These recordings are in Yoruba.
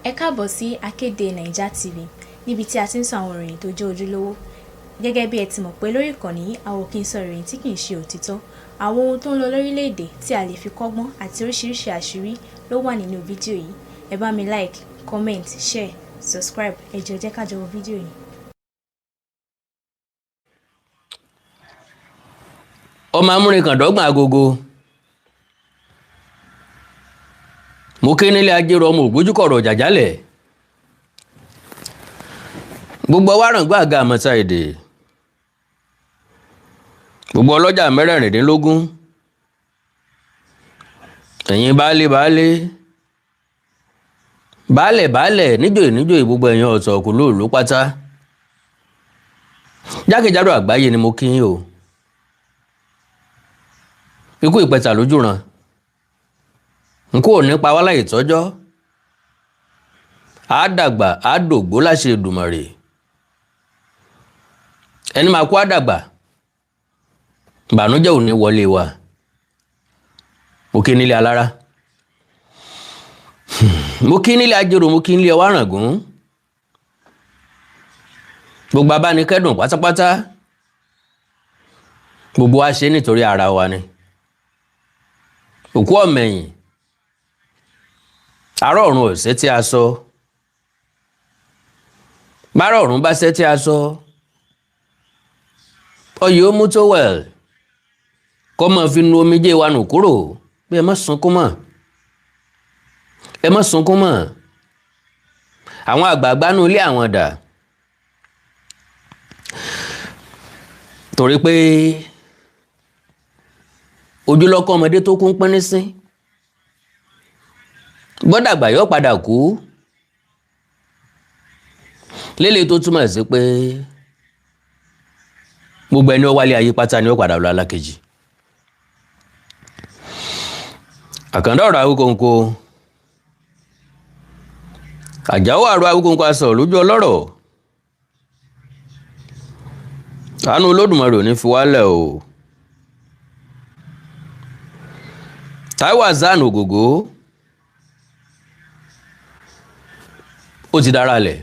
Ẹ káàbọ̀ sí Akéde Naija TV níbi tí a ti ń sọ àwọn ìròyìn tó jẹ́ ojúlówó. Gẹ́gẹ́ bí ẹ ti mọ̀ pé lórí ìkànnì yìí a ò kí ń sọ ìròyìn tí kì í ṣe òtítọ́. Àwọn ohun tó ń lọ lórílẹ̀-èdè tí a lè fi kọ́gbọ́n àti oríṣiríṣi àṣírí ló wà nínú fídíò yìí. Ẹ bá mi like, comment, share, subscribe. Ẹ jọ̀ọ́ jẹ́ ká jọ wo fídíò yìí. Ọmọ amúrin kan dọ́gbọ̀n agogo. Mo ké nílé ajérò ọmọ ògbójúkọ̀rọ̀ jàjálẹ̀. Gbogbo wárangba àga àmọ́ta èdè. Gbogbo ọlọ́jà mẹ́rẹ̀ẹ̀rìndínlógún. Ẹ̀yin baálẹ̀ níjòyè gbogbo ẹ̀yin ọ̀tọ̀ òkúlò ló pátá. Jákèjádò àgbáyé ni mo kí yín o. Ikú ìpẹta lójúran. Nkú ò ní pa wá láì tọ́jọ́. Á dàgbà á dògbó láṣẹ Èdùmàrè. Ẹni máa kú á dàgbà. Ìbànújẹ́ ò ní wọlé wa. Mo kí nílé alára. Mo kí nílé ajérò, mo kí nílé ọwárangún. Gbogbo abánikẹ́dùn pátápátá. Gbogbo wa ṣe nítorí ara wa ni. Òkú ọ̀mẹ̀yìn. Àárọ̀ ọ̀run ò ṣe tí a sọ. Bárọ̀ ọ̀run bá ṣe tí a sọ. Ọyẹ ó mú tó wẹ̀l. Kọ́ mọ́ fi nu omijé wa nù kúrò. Bí ẹ má sunkún mọ́. Ẹ má sunkún mọ́. Àwọn àgbààgbà nú ilé àwọn dà. Torí pé ojúlọ́kọ́ ọmọdé tó kún pín nísín. Gbọ́dàgbà yóò padà kú. Lélẹ̀ tó túmọ̀ sí pé gbogbo ẹni ó wálé ayé pátá ni ó padà lọ alákejì. Àkàndá ọ̀rọ̀ Awíkonko. Àjàó àrò Awíkonko aṣọ lójú ọlọ́rọ̀. Àánú Olódùmarè ò ní fi wálẹ̀ o. Táíwò Hassan Ògògó. Ó ti dára lẹ̀.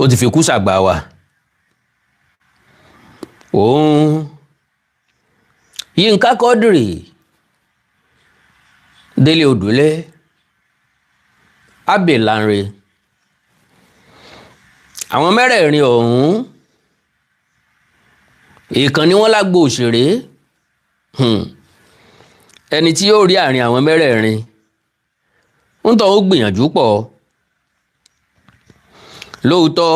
Ó ti fi kú ṣàgbà wa. Òun Yínká Quadri, Délé Odùlé, Abbey Lanre. Àwọn mẹ́rẹ̀ẹ̀rin ọ̀hún ìkan ni wọ́n lágbo òṣèré. Ẹni tí yóò rí àárín àwọn mẹ́rẹ̀ẹ̀rin ń tọ́ ó gbìyànjú pọ̀. Lóòótọ́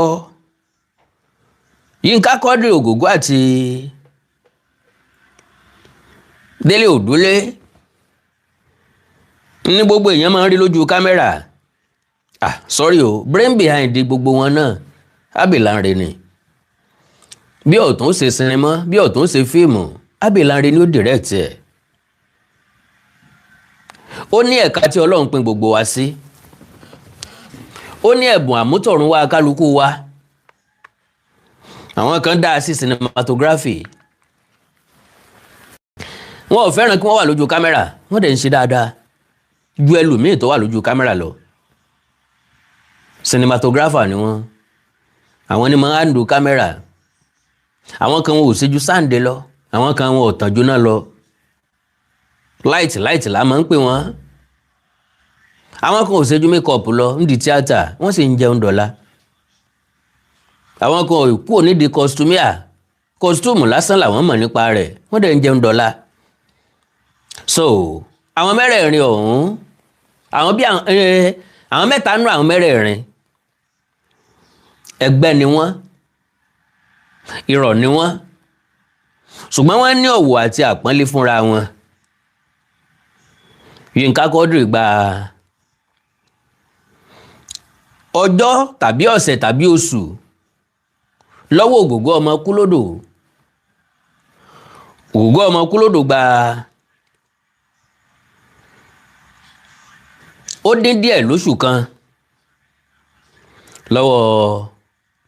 Yínká Quadri Ògògó àti Délé Odùlé ní gbogbo èèyàn máa ń rí lójú kámẹ́rà. Sorry o, brain behind gbogbo wọn náà Abbey Lanre ni. Bí ọ̀tún ṣe sinimá, bí ọ̀tún ṣe fíìmù, Abbey Lanre ni ó direct ẹ̀. Ó ní ẹ̀ka tí Ọlọ́run pín gbogbo wa sí. Ó ní ẹ̀bùn àmútọ̀run wa kálukú wa. Àwọn kan dá sí cinematography. Wọ́n ò fẹ́ràn kí wọ́n wà lójú kámẹ́rà, wọ́n dẹ̀ ń ṣe dáadáa ju ẹlòmíì tó wà lójú kámẹ́rà lọ. Cinematographer ni wọ́n. Àwọn ni máa ń handle kámẹ́rà. Àwọn kan wọn ò ṣe ju sáǹdé lọ, àwọn kan wọn ò tàn jóná lọ. Light la máa ń pè wọ́n. Àwọn kan ò ṣe ju makeup lọ nídìí tíátà, wọ́n sì ń jẹun dọ̀la. Àwọn kan ò kúrò nídìí costume lásán làwọn mọ̀ nípa rẹ̀, wọ́n dẹ̀ ń jẹun dọ̀la. So àwọn mẹ́rẹ̀ẹ̀rin ọ̀hún, àwọn mẹ́ta nú àwọn mẹ́rẹ̀ẹ̀rin ẹgbẹ́ ni wọ́n, irọ̀ ni wọ́n, ṣùgbọ́n wọ́n ní ọ̀wọ̀ àti àpọ́nlé fúnra wọn. Yínká Quadri gba ọjọ́ tàbí ọ̀sẹ̀ tàbí oṣù lọ́wọ́ Ògògó ọmọ Kúlódò. Ògògó ọmọ Kúlódò gba ó dín díẹ̀ lóṣù kan lọ́wọ́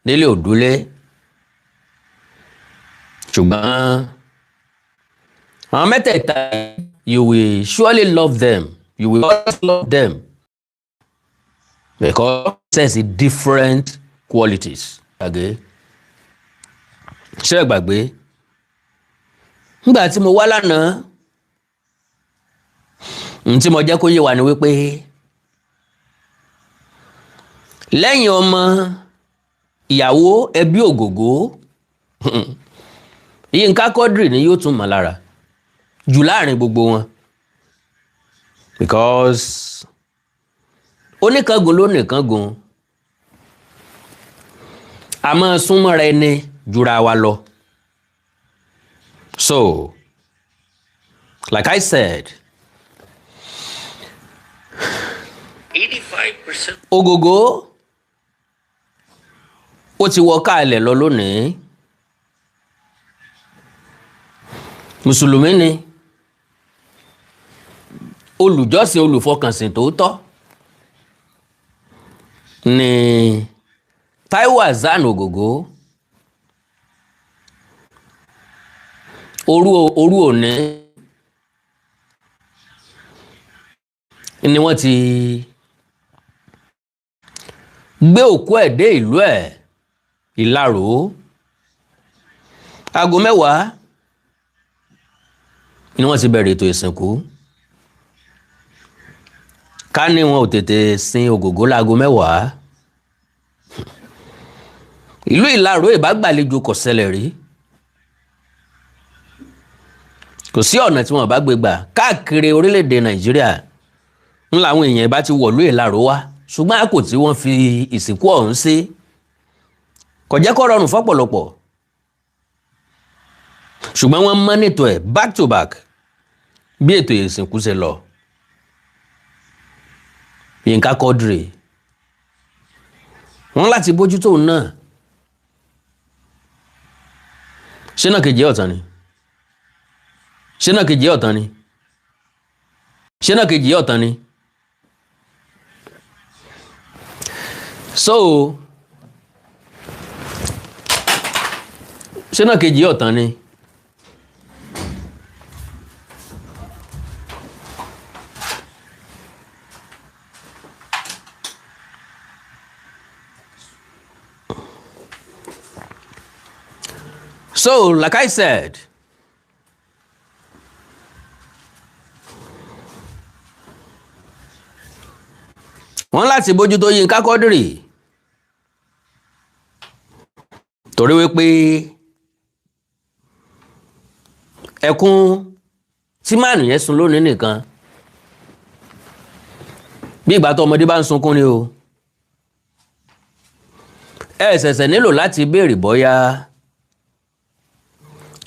Délé Odùlé. Ṣùgbọ́n àwọn mẹ́tẹ̀ẹ̀ta, you will surely love them, You will always love them because it possess different qualities. Okay? Ṣé ẹ gbàgbé? Nígbà tí mo wá lánàá, tí mo jẹ́ kó yé wa ni wípé lẹ́yìn ọmọ ìyàwó ẹbí Ògògó, Yínká Quadri ni yóò tún mọ̀ lára jù láàrin gbogbo wọn, because oníkangun ló nìkangun a máa súnmọ́ra ẹni jura wa lọ. So, like I said, 85% Ògògó ó ti wọ káàlẹ̀ lọ lónìí. Mùsùlùmí ni, olùjọ́sìn olùfọkànsìn tòótọ́ ni Táíwò Hassan Ògògó. Òru òní ni wọ́n ti gbé òkú ẹ̀ dé ìlú ẹ̀ Ìlaró. Aago 10 ni wọ́n ti bẹ̀rẹ̀ ètò ìsìnkú. Ká ní wọn ò tètè sin Ògògó láago 10, ìlú Ìlaró ìbágbàlejò kò ṣẹlẹ̀ rí. Kò sí ọ̀nà tí wọ́n bá gbé gbà káàkiri orílẹ̀-èdè Nàìjíríà ń làwọn èèyàn bá ti wọ̀lú Ìlaró wá, ṣùgbọ́n àkó tí wọ́n fi ìsìnkú ọ̀hún sí kò jẹ́ kó rọrùn fọ́pọ̀lọpọ̀. Ṣùgbọ́n wọ́n mọ́nítọ̀ ẹ̀ back to back bí ètò ìsìnkú ṣe lọ. Yínká Quadri wọ́n láti bójútó náà. Ṣé náà kejì ọ̀tàn ni? Ṣé náà kejì ọ̀tàn ni? Ṣé náà kejì ọ̀tàn ni? So, ṣé náà kejì ọ̀tàn ni? So, like I said, wọ́n láti bójútó Yínká Quadri torí wípé ẹkún tí màánù yẹn sun lónìí nìkan bí ìgbà tó ọmọdé bá ń sunkún ni o. Ẹ ṣẹ̀ṣẹ̀ nílò láti béèrè bóyá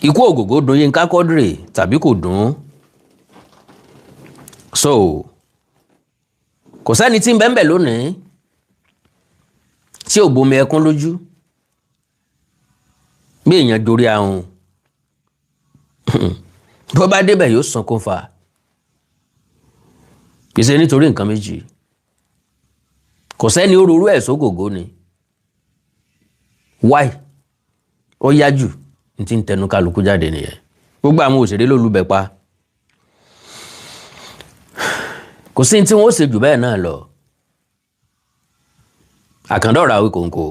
ikú Ògògó dùn Yínká Quadri tàbí kò dùn. So, kò sẹ́ni tí ń bẹ́ẹ̀ lónìí tí ò bomi ẹkún lójú bí èèyàn dorí ahun. Bó bá débẹ̀ yóò sunkún fa, kì í ṣe nítorí nǹkan méjì. Kò sẹ́ni ó rorú ẹ̀ sógògó ni. Why? Ó yá jù ní tí ń tẹnu kálukú jáde nìyẹn. Gbogbo àwọn òṣèré ló lùbẹ̀ pa. Kò sí tí wọ́n ó ṣe jù bẹ́ẹ̀ náà lọ. Àkàndọ̀rọ̀ àwí kòǹkò.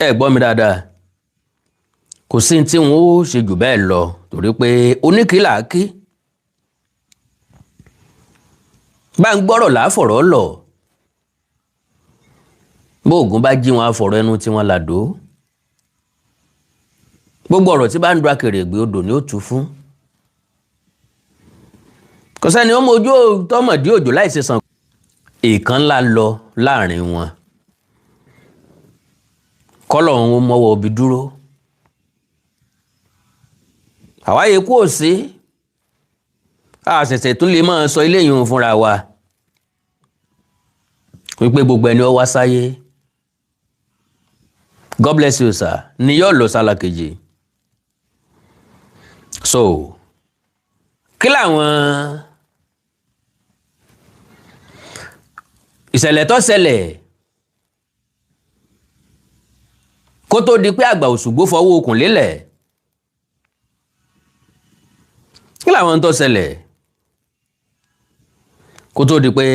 Ẹ gbọ́ mi dáadáa. Kò sí tí wọ́n ó ṣe jù bẹ́ẹ̀ lọ torí pé oníkìlà kí. Bá ń gbọ́rọ̀ láfọ̀rọ̀ lọ. Bó Ògún bá jí wọn afọ̀rọ̀ ẹnu tí wọ́n làdó. Gbogbo ọ̀rọ̀ tí bá ń du akèrègbè odò ni ó tú fún. Kò sẹ́ni ó mojú tọ́mọ̀dí òjò láìsí sàn. Èèkàn ńlá lọ láàrin wọn. Kọ́lọ̀ ń mọ́wọ́ obi dúró. Àwáyé kú ò sí. A ṣẹ̀ṣẹ̀ tún lè máa sọ ilé yìí fúnra wa. Wípé gbogbo ẹni ó wá sáyé. God bless you, sir. Ni yóò lọ sálà kejì. So, kí làwọn ìṣẹ̀lẹ̀ tó ṣẹlẹ̀ kó tó di pé àgbà Òṣùgbó fọwọ́ okùn lélẹ̀? Kí làwọn tó ṣẹlẹ̀? kó tó di pé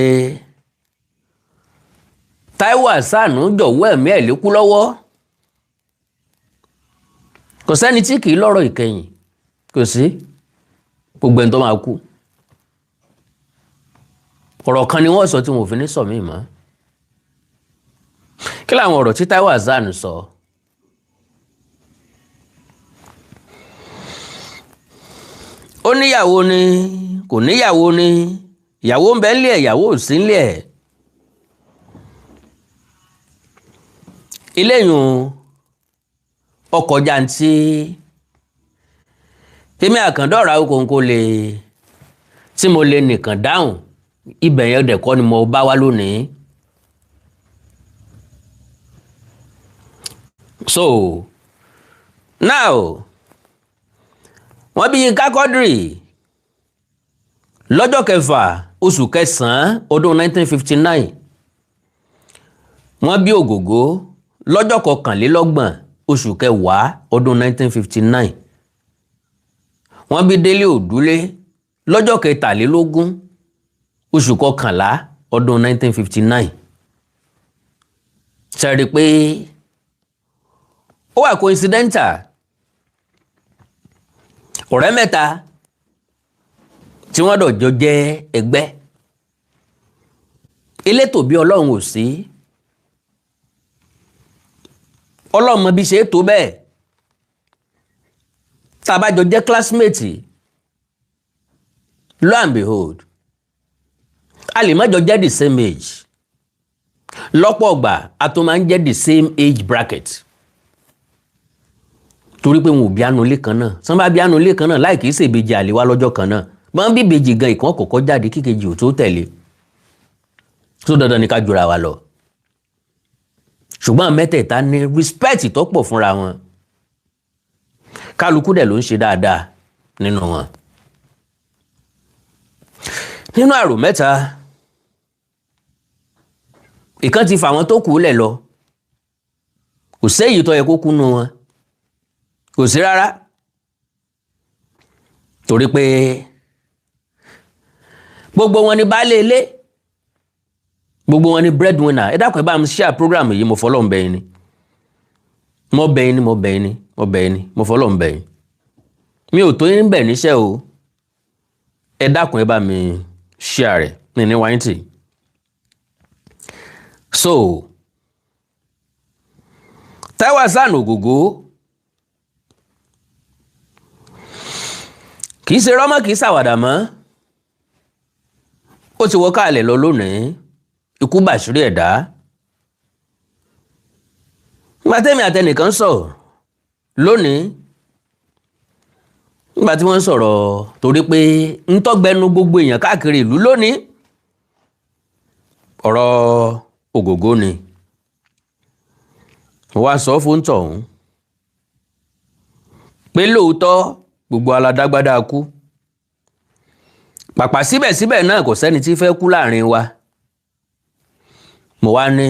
Táíwò Hassan jọ̀wọ́ ẹ̀mí ẹ̀ lékú lọ́wọ́. Kò sẹ́ni tí kì í lọ́rọ̀ ìkẹyìn, kò sí, gbogbo ẹni tó máa kú. Ọ̀rọ̀ kan ni wọ́n sọ tí wọn ò fi ní sọ mí mọ́. Kí làwọn ọ̀rọ̀ tí Táíwò Hassan sọ? Ó níyàwó ni, kò níyàwó ni, ìyàwó ń bẹ nílé ẹ̀, ìyàwó ò sí nílé ẹ̀. Eléyùn ọkọ̀ jàǹtí èmi àkàndọ̀ra okòǹkò lè tí mo lè nìkan dáhùn, ibẹ̀ yẹn dẹ̀ kọ́ ni mo bá wá lónìí. So now wọ́n bí Yínká Quadri lọ́jọ́ 6 oṣù kẹsàn-án ọdún 1959. Wọ́n bí Ògògó lọ́jọ́ 29 oṣù kẹwàá ọdún 1959. Wọ́n bí Délé Òdúlé lọ́jọ́ 23 oṣù kọkànlá ọdún 1959. Ṣẹ́rí pé ó wà coincidental. Ọ̀rẹ́ mẹ́ta tí wọ́n dọ̀jọ́ jẹ́ ẹgbẹ́. Elétò bí Ọlọ́run ò sí. Ọlọ́run mọ bí ṣe é tó bẹ́ẹ̀. Tá bá jọ jẹ́ classmate, lo and behold, a lè má jọ jẹ́ the same age. Lọ́pọ̀ ọgbà a tó máa ń jẹ́ the same age bracket. Torí pé wọn ò bí anulé kan náà. Sán bá bí anulé kan náà láì kìí ṣe ìbejì àlè wá lọ́jọ́ kan náà. Bọ́n bí ìbejì gan ìkan kọ̀kọ́ jáde kíkejì ò tó tẹ̀lé. Tó dandan ni ká jura wa lọ. Ṣùgbọ́n mẹ́tẹ̀ẹ̀ta ní respect tó pọ̀ fúnra wọn. Kálukú dẹ̀ ló ń ṣe dáadáa nínú wọn. Nínú àrò mẹ́ta, ìkan ti fà wọn tó kù lẹ̀ lọ. Kò séyìí tó yẹ kó kú nínú wọn. Kò sí rárá. Torí pé gbogbo wọn ni baálé ilé. Gbogbo wọn ni breadwinner. Ẹ dákun ẹ bá mi share program yìí, mo fọlọ́run bẹ̀ yín ni. Mo bẹ̀ yín ni, mo fọlọ́run bẹ̀ yín. Mi ò tó yín bẹ̀ níṣẹ́ o. Ẹ dákun ẹ bá mi share rẹ̀ ní wáyé tì. So Táíwò Hassan Ògògó kìí ṣe rọ́mọ́ kìí ṣàwàdà mọ́. Ó ti wọ́ káàlẹ̀ lọ lónìí. Ikú bàṣírí ẹ̀dá. Nígbà tẹ́mi àtẹnìkan sọ̀rọ̀ lónìí, nígbà tí wọ́n sọ̀rọ̀ torí pé ń tọ́gbẹ́nu gbogbo èèyàn káàkiri ìlú lónìí, ọ̀rọ̀ Ògògó ni. Wá sọ fún tọ̀hún pé lóòótọ́ gbogbo aládágbádá kú. Pàpà síbẹ̀síbẹ̀ náà kò sẹ́ni tí fẹ́ kú láàrin wa. Mo wá ní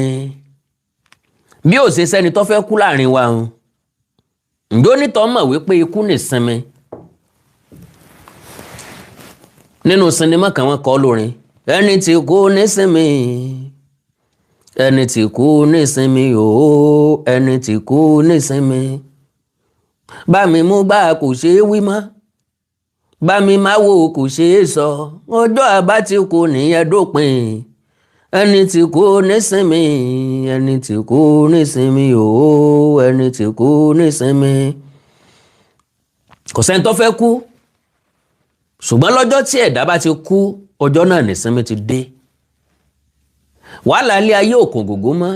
bí ó ṣe sẹ́ni tó fẹ́ kú láàrin wa hùn. Ǹjẹ́ onítọ̀ mọ̀ wípé ikú nìsinmi? Nínú sinimá kan wọ́n kọ lórin, ẹni tí kú nísinmi, ẹni tí kú nísinmi ooo, ẹni tí kú nísinmi. Bá mi mú gbà kò ṣe é wí mọ́, bá mi máa wò kò ṣe é sọ, ọjọ́ àbá tí kú nìyẹn dópin. Ẹni tí kú nísinmi, ẹni tí kú nísinmi ooo, ẹni tí kú nísinmi. Kò sẹ́ni tó fẹ́ kú, ṣùgbọ́n lọ́jọ́ tí ẹ̀dá bá ti kú, ọjọ́ náà nísinmi ti dé. Wàhálà ilé ayé ò kún Ògògó mọ́.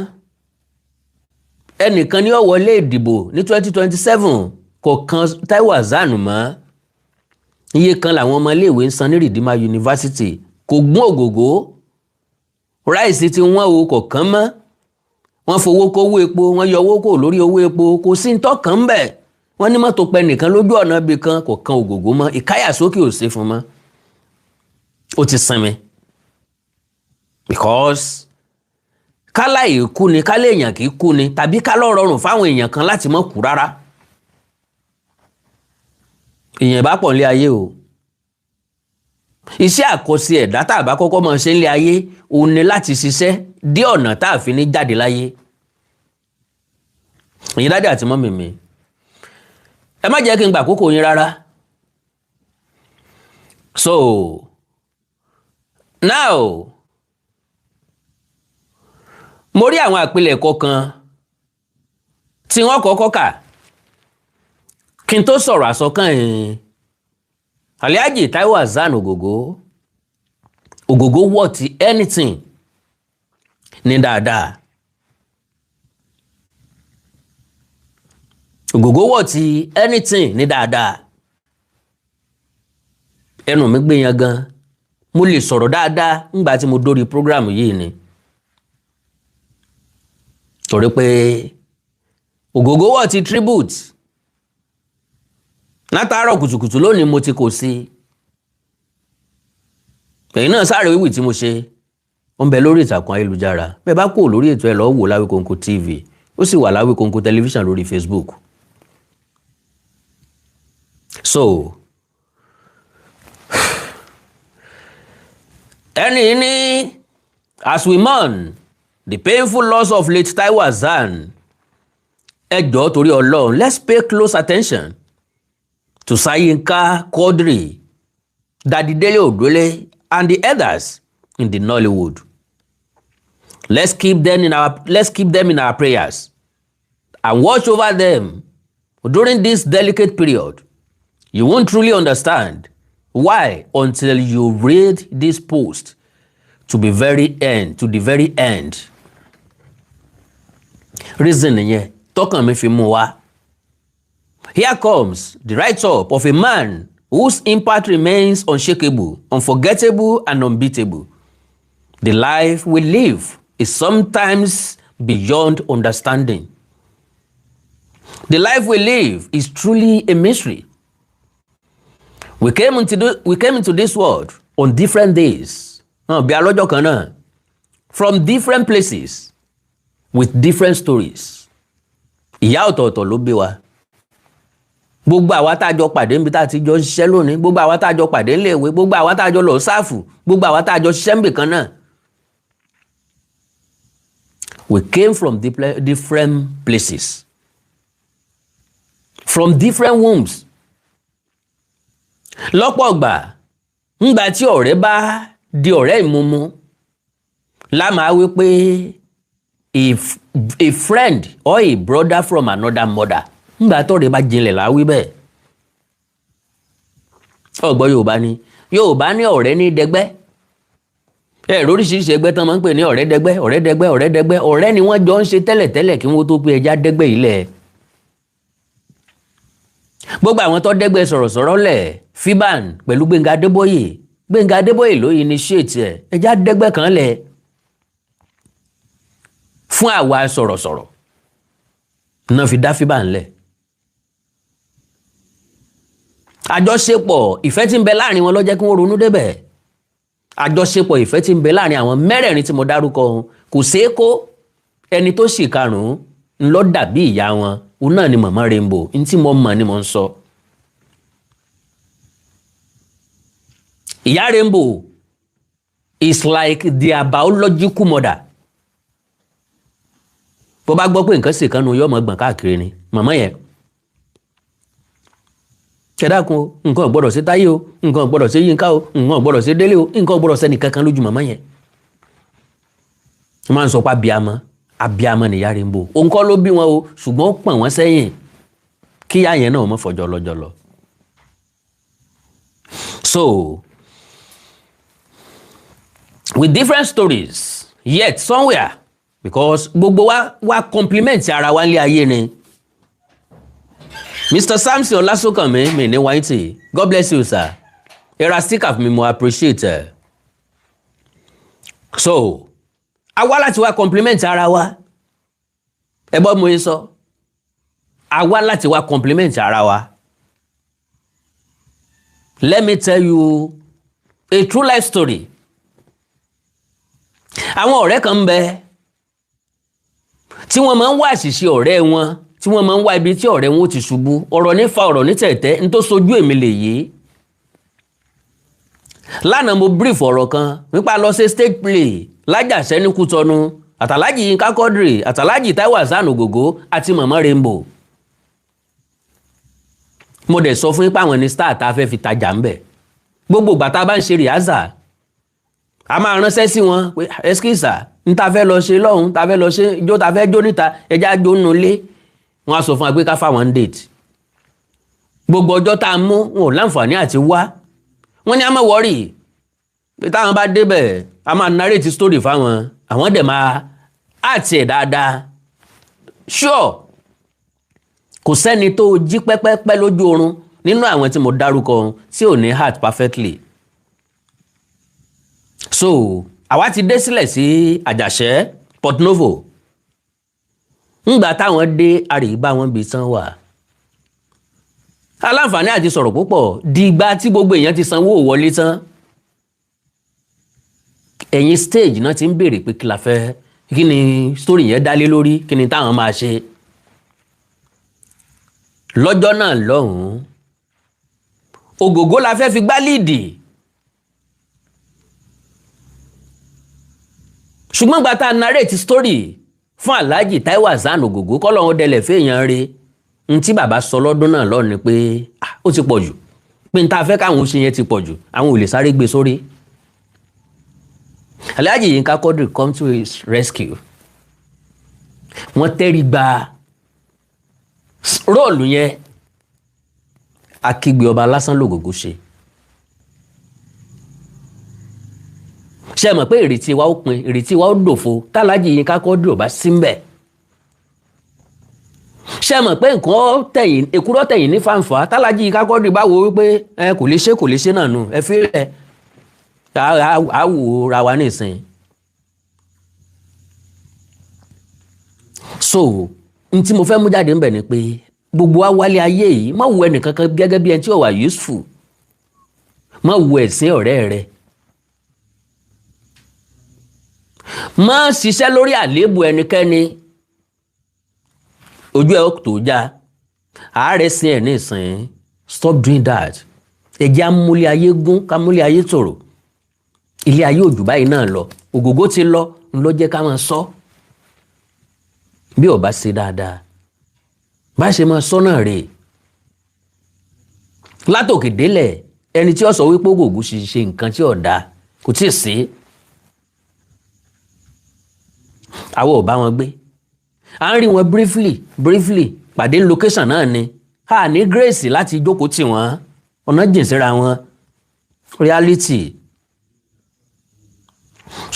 Ẹnìkan ni ó wọlé ìdìbò ní 2027 kò kan Táíwò Hassan mọ́. Iye kan làwọn ọmọ iléèwé ń san ní Redeemer University, kò gún Ògògó. Ráìsì tí wọ́n o kò kán mọ́. Wọ́n fowó kówó epo, wọ́n yọ owó kò lórí owó epo, kò sí ń tọ́kàn ń bẹ̀. Wọ́n ní mọ́tò pẹ nìkan lójú ọ̀nà ibì kan kò kan Ògògó mọ́. Ìkáyàsókè ò sí fún mọ́. Ó ti sinmi. Because kálá ìkú ni, kálá èèyàn kì í kú ni, tàbí kálá rọrùn fáwọn èèyàn kan láti má kú rárá. Èèyàn bá pọ̀ nílé ayé o. iṣẹ́ àkọsí ẹ̀dá tá a bá kọ́kọ́ máa ṣe nílé ayé òun ni láti ṣiṣẹ́ dé ọ̀nà tá a fi ní jáde láyé. Ẹ̀yin dádì àti mọ́mì mi, ẹ má jẹ́ kí n gbà àkókò yín rárá. So now mo rí àwọn àpilẹ̀kọ kan tí wọ́n kọ́kọ́ kà kí n tó sọ̀rọ̀ àsọkàn yìí. Alhaji Taiwo Hassan Ogogo worth anything ní dáadáa. Ogogo worth anything ní dáadáa. Ẹnu mi gbé yan gan, mo lè sọ̀rọ̀ dáadáa nígbà tí mo dórí program yìí ni. Torí pé Ogogo worth tribute. Látàárọ̀ kùtùkùtù lónìí mo ti kò sí. Ẹ̀yin náà sáré wíwì tí mo ṣe ó ń bẹ lórí ìtàkùn ayélujára. Bẹ́ẹ̀ bá kò lórí ètò ẹ̀ lọ wò Láwíkóńkó TV, ó sì wà Láwíkóńkó tẹlifíṣàn lórí Facebook. So ẹni ní as we mourn the painful loss of late Taiwo Hassan, ẹ jọ̀ọ́ torí Ọlọ́run, let's pay close attention to Sayinka Quadri, Daddy Dele Odole, and the others in the Nollywood. Let's keep them in our prayers and watch over them during this delicate period. You won't truly understand why until you read this post to the very end. Reason yẹn tọkàn mi fi mú wá. Here comes the write-up of a man whose impact remains unshakable, unforgettable, and unbeatable. The life we live is sometimes beyond understanding. The life we live is truly a mystery. We came into this world on different days, from different places, with different stories. Ìyá ọ̀tọ̀ọ̀tọ̀ ló bí wa. Gbogbo àwa tá jọ pàdé níbi tá ti jọ ṣiṣẹ́ lónìí, gbogbo àwa tá jọ pàdé níléèwé, gbogbo àwa tá jọ lọ sáàfù, gbogbo àwa tá jọ ṣiṣẹ́ níbì kan náà. We came from different places, from different wombs. Lọ́pọ̀ ọgbà ńgbà tí ọ̀rẹ́ bá di ọ̀rẹ́ ìmúmú la máa wí pé a friend or a brother from another mother. Ńgbà tọ́rẹ́ bá jinlẹ̀ la wí bẹ́ẹ̀. Ọ̀gbọ́ Yorùbá ní ọ̀rẹ́ ní dẹgbẹ́. Oríṣiríṣi ẹgbẹ́ tán máa ń pè ní ọ̀rẹ́ dẹgbẹ́. Ọ̀rẹ́ ni wọ́n jọ ń ṣe tẹ́lẹ̀tẹ́lẹ̀ kí wọ́n tó pé ẹja dẹ́gbẹ́ ilẹ̀. Gbogbo àwọn tó dẹ́gbẹ́ sọ̀rọ̀sọ̀rọ̀ lẹ̀ Fiban pẹ̀lú Gbénga Adébóyè ló initiate ẹ̀ ẹja dẹ́gbẹ́ kan lẹ̀ fún àwa sọ̀rọ̀sọ̀rọ̀ náà fi dá Fiban lẹ̀. Àjọṣepọ̀ ìfẹ́ tí ń bẹ láàrin wọn ló jẹ́ kí wọ́n ronú débẹ̀. Àjọṣepọ̀ ìfẹ́ tí ń bẹ láàrin àwọn mẹ́rẹ̀ẹ̀rin tí mo dárúkọ kò ṣeé kó. Ẹni tó sì karùn-ún ńlọ dàbí ìyá wọn òun náà ni Mama Rainbow. N tí mo mọ̀ ni mo ń sọ. Ìyá Rainbow is like their biological mother. Bó bá gbọ́ pé nǹkan sì kan nu yóò mọ̀ gbọ̀n káàkiri ni màmá yẹn. Kẹ́dákun nǹkan ò gbọ́dọ̀ sí Táyé o, nǹkan ò gbọ́dọ̀ sí Yínká o, nǹkan ò gbọ́dọ̀ sí Délé o, nǹkan ò gbọ́dọ̀ sẹ́ni kankan lójú màmá yẹn. Wọ́n máa ń sọ pé abiyamọ ni ìyá Rainbow. Òun kọ́ ló bí wọn o, ṣùgbọ́n ó pọ̀n wọ́n sẹ́yìn kí ìyá yẹn náà mọ̀ fọjọ́ lọ́jọ́ lọ. So, with different stories, yet somewhere, because gbogbo wa compliment ara wa nílé ayé ni. Mr. Samson Olasokanmi mi ní Whitey, God bless you sir. Era stick of me mo appreciate. So, àwa láti wá compliment ara wa. Ẹ gbọ́ mo yín sọ. Àwa láti wá compliment ara wa. Let me tell you a true life story. Àwọn ọ̀rẹ́ kan ń bẹ tí wọ́n máa ń wá àṣìṣe ọ̀rẹ́ wọn, tí wọ́n máa ń wá ibi tí ọ̀rẹ́ wọn ó ti ṣubú. Ọ̀rọ̀ ní fa ọ̀rọ̀ ní tẹ̀tẹ̀, ní tó sojú èmi lè yé. lánàá mo brief ọ̀rọ̀ kan nípa lọ sí stage play lájàṣẹ́ ní Kútọ́nù àtàlájì Yínká Quadri àtàlájì Táíwò Asiri Ogogo àti mọ̀mọ́ Rainbow. mo dẹ̀ sọ fún yín pé àwọn ní star tá a fẹ́ fi tajà ń bẹ̀. gbogbo ìgbà tá a bá ń ṣe rìhásà a máa ránṣẹ́ sí wọn pé ẹskísà ń ta fẹ́ lọ ṣe lọ́hùn ta fẹ́ lọ ṣe ijó ta fẹ́ jó níta ẹja jó nù lé. wọ́n á sọ fún wa pé ká fáwọn date. gbogbo ọjọ́ tá a mú wọn ò láǹfààní àti wá. wọ́n ní a má wọ́rì pé táwọn bá débẹ̀ a máa narrate story fáwọn àwọn dẹ̀ máa àti ẹ̀ dáadáa. sure kò sẹ́ni tó jí pẹ́pẹ́pẹ́ lójú oorun nínú àwọn tí mo dárúkọ tí ò ní heart perfectly. so àwa ti dé sílẹ̀ sí Àjàṣẹ́ Port Novo. ńgbà táwọn dé àríbá wọn bí tán wà. aláǹfààní àti sọ̀rọ̀ púpọ̀ dìgbà tí gbogbo èèyàn ti sanwó wọlé tán. ẹ̀yìn stage náà ti ń béèrè pé kí la fẹ́ kí ni story yẹn dálé lórí kí ni táwọn máa ṣe. lọ́jọ́ náà lọ́hùn-ún Ògògó la fẹ́ fi gbá líìdì. ṣùgbọ́n gbà tá a narrate story fún Alhaji Táíwò Asiri Ogogo kọ́lọ́hún dẹlẹ̀ fẹ́yàn re n tí bàbá sọ lọ́dún náà lọ́ọ̀ ni pé ó ti pọ̀ jù pé n ta fẹ́ káwọn ṣe yẹn ti pọ̀ jù àwọn ò lè sáré gbé sórí. Alhaji Yínká Quadri come to his rescue. wọ́n tẹ́rí gba róòlù yẹn akígbe ọba lásán lògògó ṣe. ṣe mọ̀ pé ìrètí wa ó pin ìrètí wa ó dòfo tálàjì Yínká Quadri ò bá sí mbẹ̀. ṣe mọ̀ pé nǹkan tẹ̀yìn èkúrọ́ tẹ̀yìn ní fàǹfà tálàjì Yínká Quadri bá wo wípé kò lè ṣe náà nù ẹ fi rẹ̀ àwò ra wa nísìn. so n tí mo fẹ́ mú jáde ńbẹ̀ ni pé gbogbo wa wálé ayé yìí má wo ẹnìkankan gẹ́gẹ́ bí ẹni tí ó wà useful má wo ẹ̀sìn ọ̀rẹ́ rẹ má ṣiṣẹ́ lórí àléébù ẹnikẹ́ni ojú ẹ̀ tó já àárẹ̀ sí ẹ̀ nísìn stop doing that ẹ̀jẹ̀ amúlé ayé gún kámúlé ayé tòrò ilé ayé òjò báyìí náà lọ Ògògó ti lọ ńlọ jẹ́ ká máa sọ bí ó bá ṣe dáadáa bá ṣe máa sọ náà rèé látòkè délẹ̀ ẹni tí ó sọ wípé Ògògó ṣe nǹkan tí ò dáa kò tí ì sí àwọn ò bá wọn gbé à ń rí wọn briefly pàdé location náà ni a ní grace láti jókòó tì wọ́n ọ̀nà jìn síra wọn reality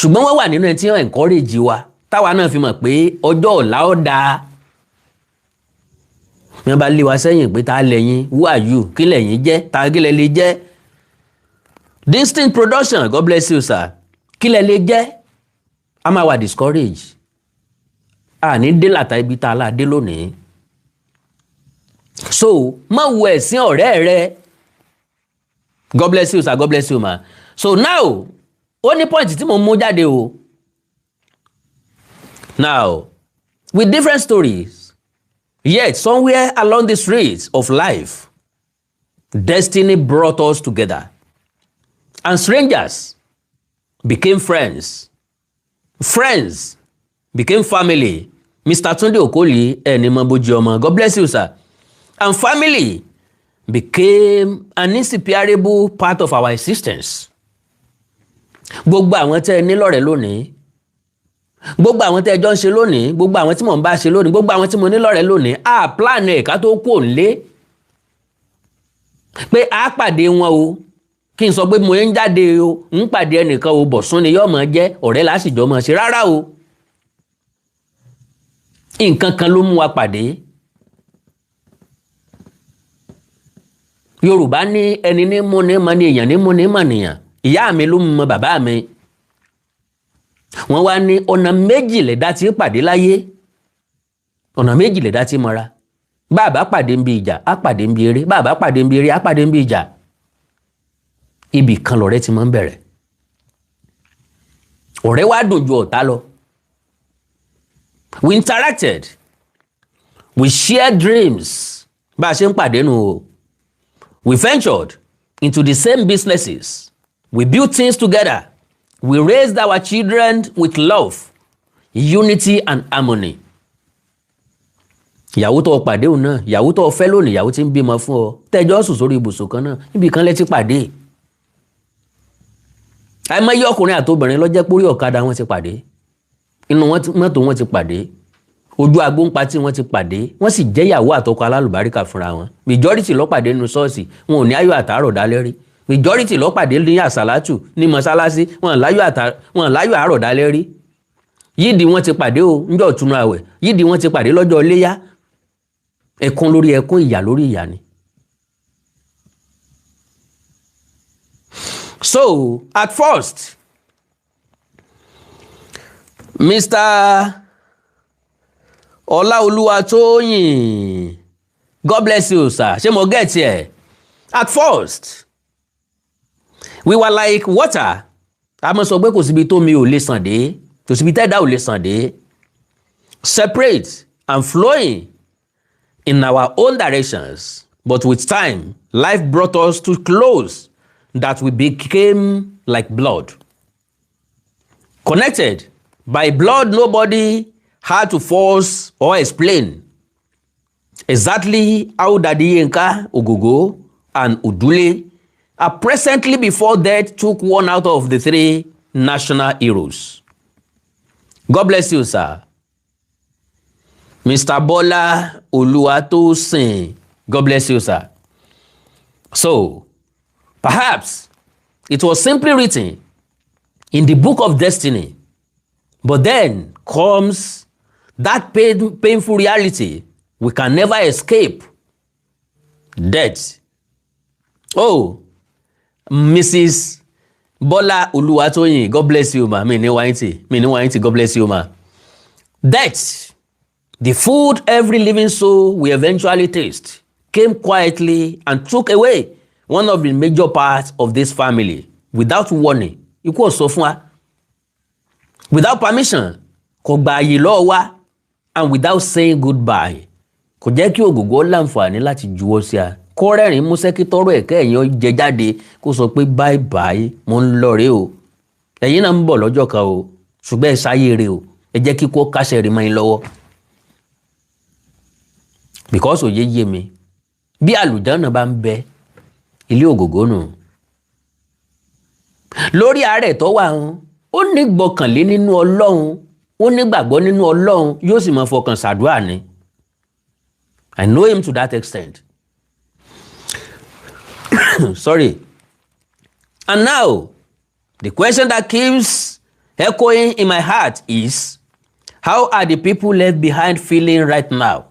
ṣùgbọ́n wọ́n wà nínú ẹni tí wọ́n encourage wa táwa náà fi mọ̀ pé ọjọ́ ọ̀la ó dáa wọ́n bá lé wa sẹ́yìn pé ta lẹ́yìn who are you kí lẹ́yìn jẹ́ ta kí lẹ́ lè jẹ́ distinct production God bless you sir kí lẹ́ lè jẹ́ a máa wà discourage a ní dé làtà ibi tá a là dé lónìí so má wo ẹ̀sìn ọ̀rẹ́ rẹ God bless you sir God bless you ma so now ó ní point tí mo mú jáde o now with different stories yet somewhere along the streets of life destiny brought us together and strangers became friends became family. Mr. Tunde Okoli ẹni mọ bójú ọmọ God bless you sir and family became an inseparable part of our existence. gbogbo àwọn tẹ́ ẹ ní lọ́rẹ̀ẹ́ lónìí gbogbo àwọn tẹ́ ẹ jọ ń ṣe lónìí gbogbo àwọn tí mò ń bá ṣe lónìí gbogbo àwọn tí mo ní lọ́rẹ̀ẹ́ lónìí a plan ẹ̀ka tó kù òǹlé pé a pàdé wọn o kí n sọ pé mo ń jáde o ń pàdé ẹnìkan o bọ̀sún ni yóò máa jẹ́ ọ̀rẹ́ lásìjọ́ máa ṣe rárá o nǹkan kan ló mú wa pàdé. Yorùbá ní ẹni ní mú ní mọ ní èèyàn ní mú ní mọ nìyàn ìyá mi ló mọ bàbá mi wọ́n wá ní ọ̀nà méjì lẹ̀dá tí pàdé láyé ọ̀nà méjì lẹ̀dá tí mọ́ra bàbá pàdé ń bí ìjà á pàdé ń bí eré bàbá pàdé ń bí eré á pàdé ń bí ìjà ibì kan lọ̀rẹ́ ti máa ń bẹ̀rẹ̀ ọ̀rẹ́ wá dùn ju ọ̀tá lọ. We interacted. We shared dreams. Bá a ṣe ń pàdé nù o. We ventured into the same businesses. We built things together. We raised our children with love, unity and harmony. Ìyàwó tó pàdé òun náà, ìyàwó tó fẹ́ lónìí, ìyàwó tí ń bímọ fún ọ, tẹ́jọ́ sùn sórí ibùsùn kan náà, níbi kan lẹ ti pàdé. Àìmọye ọkùnrin àtobìnrin ló jẹ́ pórí ọ̀kadà wọn ti pàdé. Inú mọ́tò wọn ti pàdé. Ojú agbóǹpa tí wọ́n ti pàdé. Wọ́n sì jẹ́ ìyàwó àtọkọ alálùbáríkà fúnra wọn. Majority ló pàdé nínú ṣọ́ọ̀ṣì, wọn ò ní ayọ̀ àtàárọ̀ dálẹ́ rí. Majority ló pàdé ní àsàlátù ní mọ́sálásí, wọn láyọ̀ àárọ̀ dálẹ́ rí. Yídì wọn ti pàdé o níjọ́ ìtúnu àwẹ̀, yídì wọn ti pàdé lọ́jọ́ iléyá. Ẹkún lórí ẹkún, ìyà lórí ìyà ni. So, at first, Mr. Olaoluwatoyin, God bless you, sir. Ṣé mo get here? At first, we were like water. A mọ̀ sọ pé kò síbi tó mi ò lè sàn dé, kò síbi tẹ́dá ò lè sàn dé. Separate and flowing in our own directions. But with time, life brought us too close that we became like blood. Connected by blood, nobody had to force or explain exactly how Daddy Yinka Ogogo and Udule are presently before death took one out of the three national heroes. God bless you, sir. Mr. Bola Oluwatosin, God bless you, sir. So, perhaps it was simply written in the book of destiny, but then comes that painful reality we can never escape: death. Oh, Mrs. Bola Oluwatoyin, God bless you, ma. Me ni wainti, God bless you, ma. Death, the food every living soul will eventually taste, came quietly and took away one of the major parts of this family without warning. Ikú sọ fún wa. Without permission, kò gba àyè lọ́wọ́ wa, and without saying goodbye. Kò jẹ́ kí Ògògó láǹfààní láti juwọ́ sí a. Kó rẹ́rìn músẹ́ kí tọ́rọ̀ ẹ̀kẹ́ ẹ̀yàn jẹ jáde kó sọ pé bye bye, mo ń lọ rè o. Ẹ̀yin náà ń bọ̀ lọ́jọ́ kan o, ṣùgbọ́n ẹ sáyé rè o. Ẹ jẹ́ kí kó kásẹ̀ rí mọ́ yín lọ́wọ́. Because òye yé mi, bí àlùjánnà bá ń bẹ, ilé Ògògó nù. Lórí àárẹ̀ tó wà hàn, ó ní gbọ́kànlé nínú Ọlọ́run, ó ní gbàgbọ́ nínú Ọlọ́run, yóò sì máa fọkàn ṣàdúrà ni. I know him to that extent. Sorry. And now, the question that keeps echoing in my heart is, how are the people left behind feeling right now?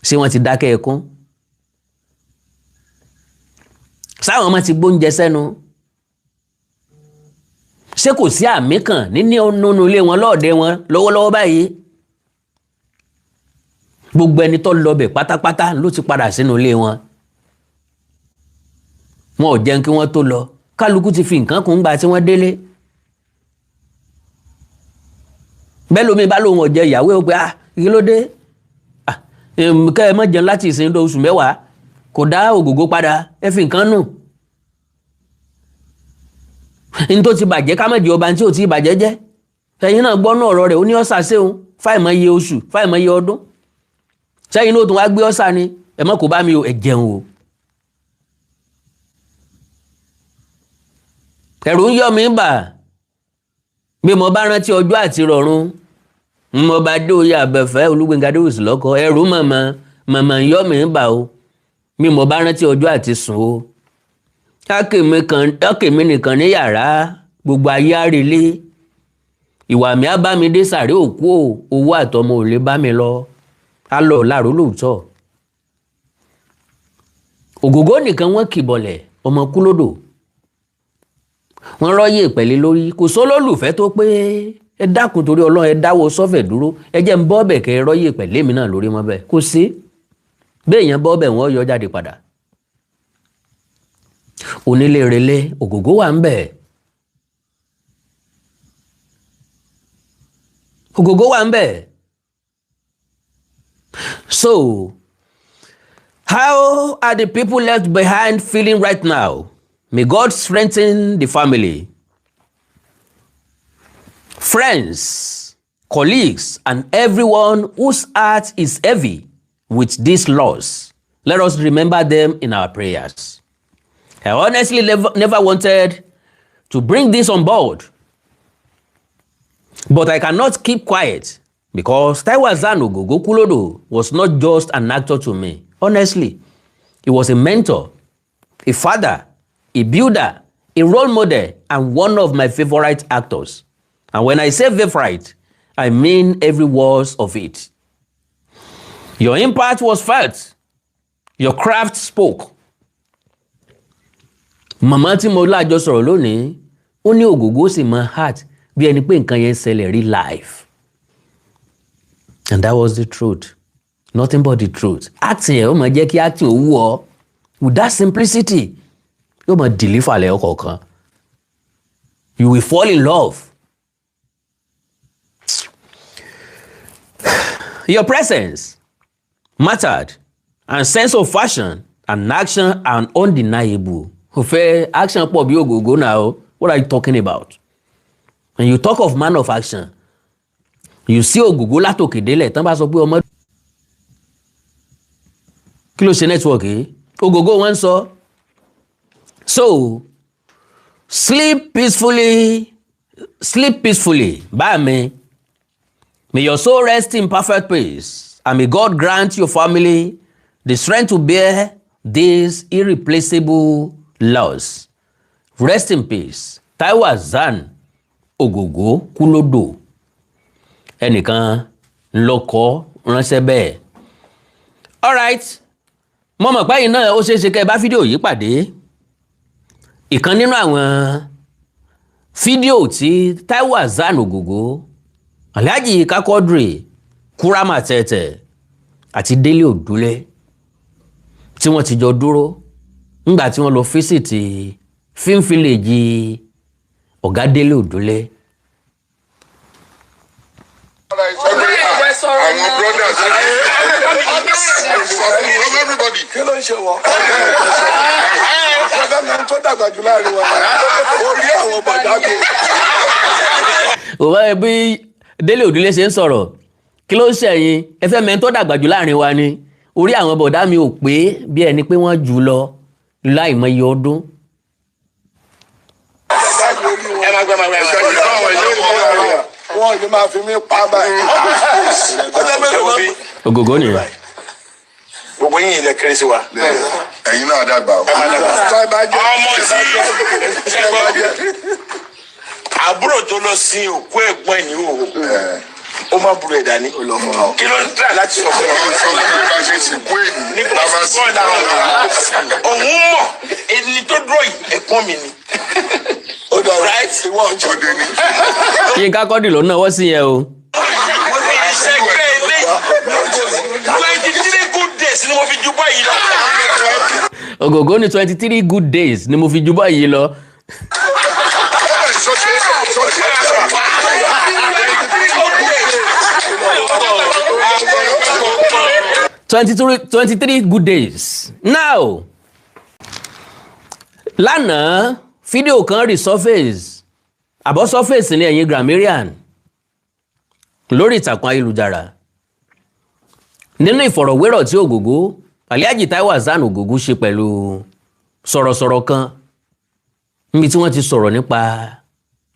Ṣé wọ́n ti dákẹ́ ẹkún? Sáwọn ọmọ ti gbóúnjẹ sẹ́nu? Ṣé kò sí àmì kan nínú ilé wọn lọ́ọ̀dẹ wọn lọ́wọ́lọ́wọ́ báyìí? Gbogbo ẹni tó lọ bẹ̀ pátápátá ló ti padà sínú ilé wọn. Wọn ò jẹun kí wọ́n tó lọ. Kálukú ti fi nǹkan kún gbà tí wọ́n délé. Bẹ́ẹ̀ lómi bá lóun ọ̀jẹ̀ ìyàwó ó pé kí ló dé? Kẹ́ ẹ má jẹun láti ìsìn oṣù mẹ́wàá. Kò dá Ògògó padà, ẹ fi nǹkan nù. Ní tó ti bàjẹ́ ká má jẹ́ ọba tí ò ti bàjẹ́ jẹ́. Ẹ̀yin náà gbọ́ náà ọ̀rọ̀ rẹ̀, ó ní ọ̀sà séun fáìmọye oṣù fáìmọye ọdún. Sẹ́yìn náà tún wá gbé ọ̀sà ni, ẹ má kó bá mi o, ẹ jẹun o. Ẹ̀rù ń yọ̀ mí bà bí mo bá rántí ọjọ́ àti rọ̀run. Mo bá dé oyè àbẹ̀fẹ́ Olúgbénga Adéwùsì lọ́kọ, ẹ̀rù màmá ń yọ̀ mí bà o. Bí mo bá rántí ọjọ́ àti sùn o. Dákèmí nìkan ní yàrá, gbogbo ayé àrèlé. Ìwà mi á bá mi dé sàré òkú o, owó àtọmọ ò lè bá mi lọ. Á lọ láàrú lóòótọ́. Ògògó nìkan wọ́n kìbọlẹ̀, ọmọ kú lódò. Wọ́n rọ́yè pẹ̀lẹ́ lórí, kò sólólùfẹ́ tó pé ẹ dákun torí Ọlọ́run ẹ dáwọ́ sọ́fẹ̀ dúró, ẹ jẹ́ ń bọ́ bẹ̀ kẹ́ ẹ rọ́yè pẹ̀lẹ́ mi náà lórí mọ́ bẹ́ẹ̀. Kò sí. Bẹ́ẹ̀ yẹn bọ́ bẹ̀ wọ́n yọ jáde padà. Onílé relé, Ògògó wà ń bẹ̀. Ògògó wà ń bẹ̀. So, how are the people left behind feeling right now? May God strengthen the family. Friends, colleagues, and everyone whose heart is heavy with this loss, let us remember them in our prayers. I honestly never wanted to bring this on board, but I cannot keep quiet because Taiwo Ogogo Kulodo was not just an actor to me. Honestly, he was a mentor, a father, a builder, a role model, and one of my favorite actors. And when I say favorite, I mean every word of it. Your impact was felt. Your craft spoke. Màmá tí mo lájọ sọ̀rọ̀ lónìí, ó ní Ogogo sì mọ heart bí ẹni pé nǹkan yẹn ṣẹlẹ̀ rí life. And that was the truth. Nothing but the truth. Acting ẹ̀ ó máa jẹ́ kí acting ó wù ọ́. With that simplicity, yóò máa deliver lẹ́yọ̀ kọ̀ọ̀kan. You will fall in love. Your presence mattered, and sense of fashion and action are undeniable. Action pọ̀ bí Ogogo now. What are you talking about? When you talk of man of action, you see Ogogo látòkè délẹ̀ tán bá sọ pé ọmọ kí ló ṣe network yìí? Ogogo wọ́n sọ. So, sleep peacefully, bá mi. May your soul rest in perfect peace, and may God grant your family the strength to bear this irreplaceable loss. Rest in peace. Taiwo Ogogo Kulodo. Ẹnìkan lọ́kọ ránṣẹ́ bẹ́ẹ̀. All right. Mo mọ̀ pé yín náà ó ṣeé ṣe kẹ́ bá fídíò yìí pàdé. Ìkan nínú àwọn fídíò tí Taiwo Ogogo, Alhaji Kakodri, Kurama Tẹ̀tẹ̀ àti Délé Òdúlé tí wọ́n ti jọ dúró nígbà tí wọ́n lọ fíṣítì film village ọ̀gá Délé Òdúlé. Àwọn brothers everybody kí ló ń ṣe wọ́n? Ọ̀gá mi tó dàgbà jù láàrin wa orí àwọn bàdá mi. Òwò ẹbí Délé Òdúlé ṣe ń sọ̀rọ̀ kí ló ń ṣẹ̀yìn ẹ fẹ́ mẹ́ni tó dàgbà jù láàrin wa ni orí àwọn bọ̀dá mi ò pé bí ẹni pé wọ́n jù lọ láìmọye ọdún. Wọ́n yìí máa fi mí pa báyìí. Ogogo ni. Gbogbo yín ilẹ̀ kéré sí wa. Ẹ̀yin náà dàgbà o. Ọmọ tí àbúrò tó lọ sí òkú ẹ̀gbọ́n ẹ̀ ní òwò. Ó máa burú ẹ̀dá ní. Kí ló ń tà láti sọ fún ọ? Nípa sísọ náà. Òun mọ̀ ẹni tó dúró yìí ẹ̀gbọ́n mi ni. Ó dọ̀ right ìwọ ọjọ́ dé ní. Yín Kákọ́dì ló náwó sí yẹn o. Ìṣègbè ilé 23 good days ni mo fi ju báyìí lọ. Ogogo ní 23 good days ni mo fi ju báyìí lọ. 23 good days. Now, lánàá fídíò kan resurface àbọ̀ surface ní ẹ̀yìn grammarian lórí ìtàkùn ayélujára nínú ìfọ̀rọ̀wérọ̀ tí Ogogo Alhaji Taiwo Ogogo ṣe pẹ̀lú sọ̀rọ̀sọ̀rọ̀ kan níbi tí wọ́n ti sọ̀rọ̀ nípa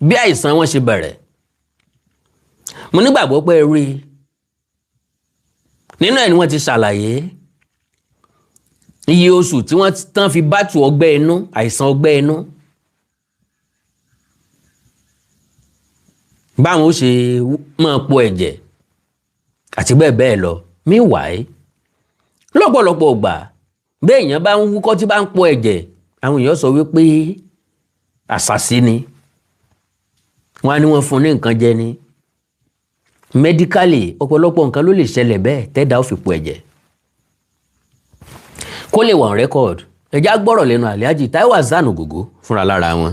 bí àìsàn wọn ṣe bẹ̀rẹ̀. Mo nígbàgbọ́ pé rí nínú ẹ̀ ni wọ́n ti ṣàlàyé iye oṣù tí wọ́n tán fi bátù ọgbẹ́ inú, àìsàn ọgbẹ́ inú, báwọn ó ṣe máa po ẹ̀jẹ̀ àti bẹ́ẹ̀ bẹ́ẹ̀ lọ. Meanwhile, lọ́pọ̀lọpọ̀ ìgbà bẹ́ẹ̀ èèyàn bá ń wúkọ́ tí bá ń po ẹ̀jẹ̀, àwọn èèyàn sọ wípé àṣàsí ni, wọ́n á ní wọ́n fún ní nǹkan jẹ ni. Medically ọ̀pọ̀lọpọ̀ nǹkan ló lè ṣẹlẹ̀ bẹ́ẹ̀ tẹ́dà ó fi po ẹ̀jẹ̀. Kó lè wà on record, ẹ̀já gbọ́rọ̀ lẹ́nu Alhaji Taiwo Ogogo fúnra lára wọn.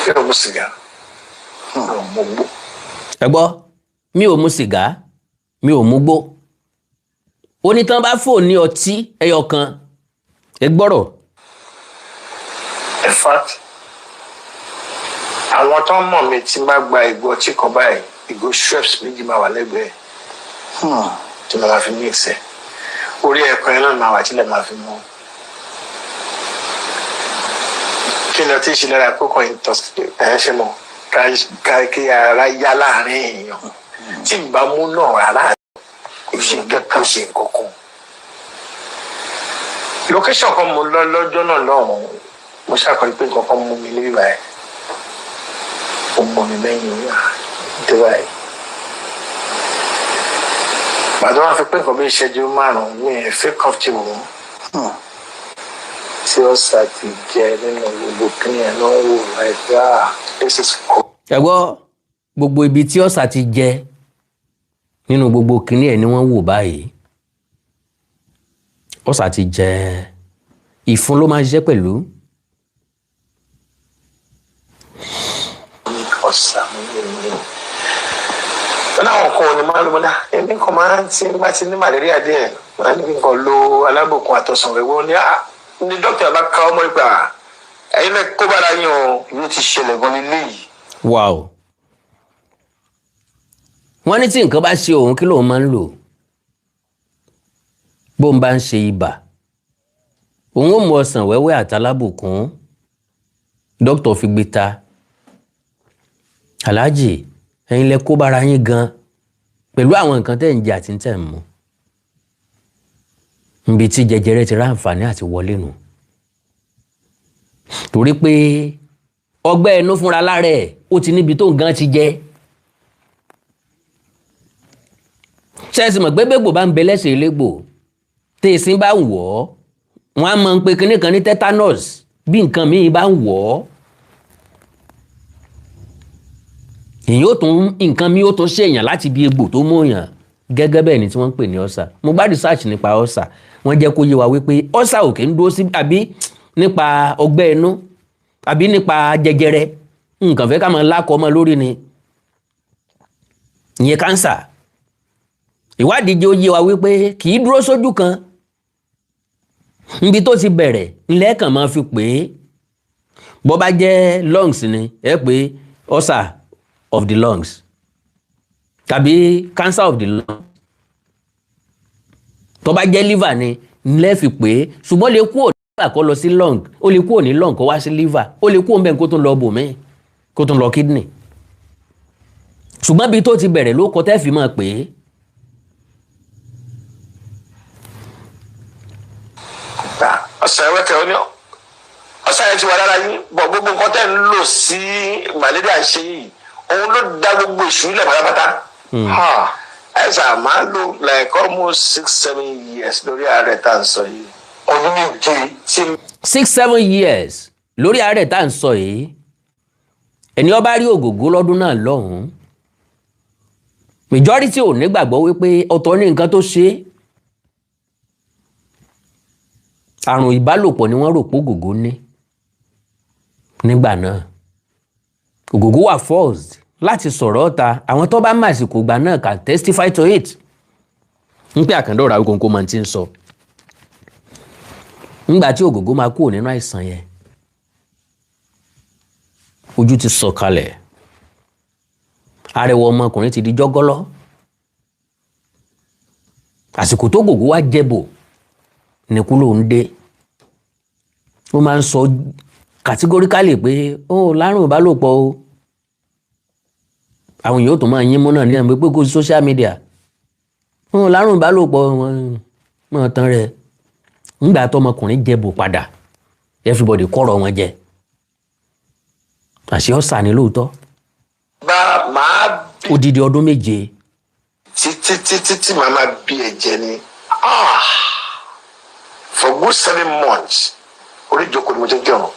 Kí ló mú sìgá? Ẹ gbọ́, mi ò mu sìgá, mi ò mu gbó. ó ní tán bá fò ní ọtí ẹyọ kan ẹ gbọ́rọ̀. In fact, àwọn tó ń mọ̀ mi tí má gba ìgò ọtí kan báyìí ìgò Schweppes méjì máa wà lẹ́gbẹ̀ẹ́ tí mo máa fi mix ẹ̀ orí ẹ̀kan yẹn náà máa wà tí lè máa fi mú. kí ni ọtí ṣe lára kókó ẹ̀ ṣe mọ̀ ká kí ara yá láàrin èèyàn tí n bá mú náà rárá kò ṣe kankan ṣe kankan. location kan mo lọ lọ́jọ́ náà lọ́hùn-ún mo ṣàkọsí pé nǹkan kan mú mi níbí báyìí ó mú mi lẹ́yìn ìdí báyìí. bàtà wọn fi pé nǹkan bí ìṣẹ́jú márùn-ún mi ẹ̀ fẹ́ comfortable mọ́ tí ó sà ti jẹ nínú gbogbo kínyẹn náà wò láìpẹ́ this is cool. ẹ gbọ́ gbogbo ibi tí ọ̀sà ti jẹ nínú gbogbo kinní ẹ̀ ni wọ́n wò báyìí ọ̀sà ti jẹ ìfun ló máa ń ṣiṣẹ́ pẹ̀lú. ọ̀sà mi láwọn kan ò ní máa ń lo mọ́dá ẹni kan máa ń tí bá ti ní màlẹ́ríà díẹ̀ máa ní nǹkan lo alábòkun àtọ̀sán rẹ̀ wọ́n ní dókítà bá ká ọmọ ìgbà ẹ̀yin lẹ́ kó bára yín o ìlú ti ṣẹlẹ̀ gan nílé yìí. wow wọ́n ní tí nǹkan bá ṣe òun kí lòun máa ń lò bóun bá ń ṣe ibà òun ó mu ọsàn wẹ́wẹ́ àtàlábùkún dókítà fi gbé ta aláàjì ẹ̀yin lẹ kó bára yín gan pẹ̀lú àwọn nǹkan tẹ́ ń jẹ àti tẹ́ ń mu níbi tí jẹjẹrẹ ti ráǹfààní àti wọlé nù torí pé ọgbẹ́ inú fúnra lára ẹ̀ ó ti níbi tó gan ti jẹ ṣẹ́ẹ̀sì mọ̀ pé gbégbò bá ń bẹ lẹ́sẹ̀ elégbò tẹ̀sìn bá ń wọ̀ ọ́ wọ́n á mọ̀ pé kinní kan ní tetanus bí nǹkan míì bá ń wọ̀ ọ́ èyí ó tún nǹkan míì ó tún ṣèyàn láti bí egbò tó mú yàn gẹ́gẹ́ bẹ́ẹ̀ ni tí wọ́n ń pè ní ọ̀sà mo bá research nípa ọ̀sà wọ́n jẹ́ kó yé wa wípé ọ̀sà ò kì í dúró sí àbí nípa ọgbẹ́ inú àbí nípa jẹjẹrẹ nǹkan fẹ́ ká máa lákọ̀ọ́ mọ́ lórí ni ìyẹn kánsà ìwádìí jẹ́ ó yé wa wípé kì í dúró sójú kan níbi tó ti bẹ̀rẹ̀ ńlẹ́ kàn máa fi pè é bó bá jẹ́ lungs ni ẹ pé ulcer of the lungs tàbí cancer of the lung tó bá jẹ́ liver ni ńlẹ́ fi pè é ṣùgbọ́n lè kú òní liver kó lọ sí lung ó lè kú òní lung kó wá sí liver ó lè kú òun bẹ́ẹ̀ kó tún lọ bòmí kó tún lọ kidney ṣùgbọ́n bí tó ti bẹ̀rẹ̀ ló kọ́ tẹ́ fi máa pè é. ọ̀sán ẹ̀wẹ́ kẹ́ ọ ní ọ̀sán ẹ̀ ti wà lára yín bọ̀ gbogbo nǹkan tẹ́ ń lò sí malaria ṣe yìí òun ló dá gbogbo ìṣú ilẹ̀ pátápátá. ẹ ṣáà máa lò like almost 6-7 years lórí àárẹ̀ tá à ń sọ yìí ọdún méje tí. 6-7 years lórí àárẹ̀ tá à ń sọ yìí ẹni ó bá rí ògògó lọ́dún náà lọ́hùn-ún majority ò nígbàgbọ́ wípé ọ̀tọ̀ ní nǹkan tó ṣe é àrùn ìbálòpọ̀ ni wọ́n rò pé ògògó ní nígbà náà ògògó wà forced láti sọ̀rọ̀ ọ̀ta àwọn tó bá má àsìkò ìgbà náà can testify to it ń pé àkàndọ̀ ra ogun kó máa ti ń sọ nígbà tí ògògó máa kúrò nínú àìsàn yẹn ojú ti sọ kalẹ̀ arẹwà ọmọkùnrin ti di jọ́gọ́lọ́ àsìkò tó gògó wá jẹ́bò nìkú ló ń dé ó máa ń sọ kàtígóríkálì pé ó lárùn ìbálòpọ̀ o àwọn èèyàn tó máa yín mú náà ní àmì pé kò sí social media ó lárùn ìbálòpọ̀ wọn tán rẹ̀ nígbà tó ọmọkùnrin jẹ́bò padà everybody kọ́rọ̀ wọn jẹ àṣẹ ọ̀sà ni lóòótọ́ máa bí odidi ọdún méje títí màá máa bí ẹ̀jẹ̀ ni for good 7 months orí ìjókòó ni mo ti ń kírun.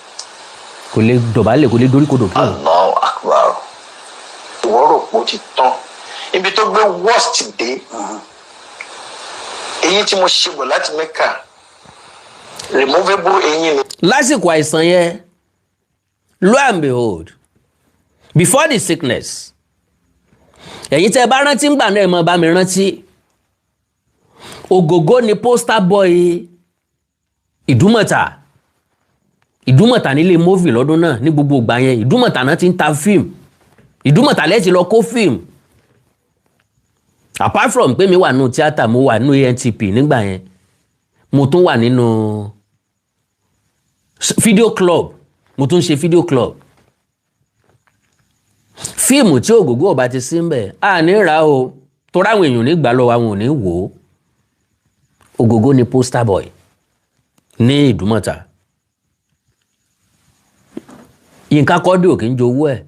kò lè dọ̀bálẹ̀ kò lè doríkodò kí. Allahu Akbar ìwọ rò pé ó ti tán ibi tó gbé worst dé eyín tí mo ṣe bọ̀ láti Mẹ́kà removable eyín ni. lásìkò àìsàn yẹn lo and behold before the sickness ẹ̀yin tẹ́ bá rántí ńgbà náà ẹ máa bá mi rántí Ogogo ni poster boy Ìdúmọ̀tà nílé movie lọ́dún náà ní gbogbo ìgbà yẹn. Ìdúmọ̀tà náà ti ń ta fíìmù. Ìdúmọ̀tà lẹ́ẹ̀tì lọ kó fíìmù. Apart from pé mi wà nínú tíátà, mo wà nínú ANTP nígbà yẹn, mo tún wà nínú video club, mo tún ṣe video club. Fíìmù tí Ogogo ọba ti sí ń bẹ̀, a ní ra o, torí àwọn èèyàn nígbà lọ àwọn ò ní wò ó. Ogogo ni poster boy ní Ìdúmọ̀tà. Yínká Quadri ò kí ń jowó ẹ̀,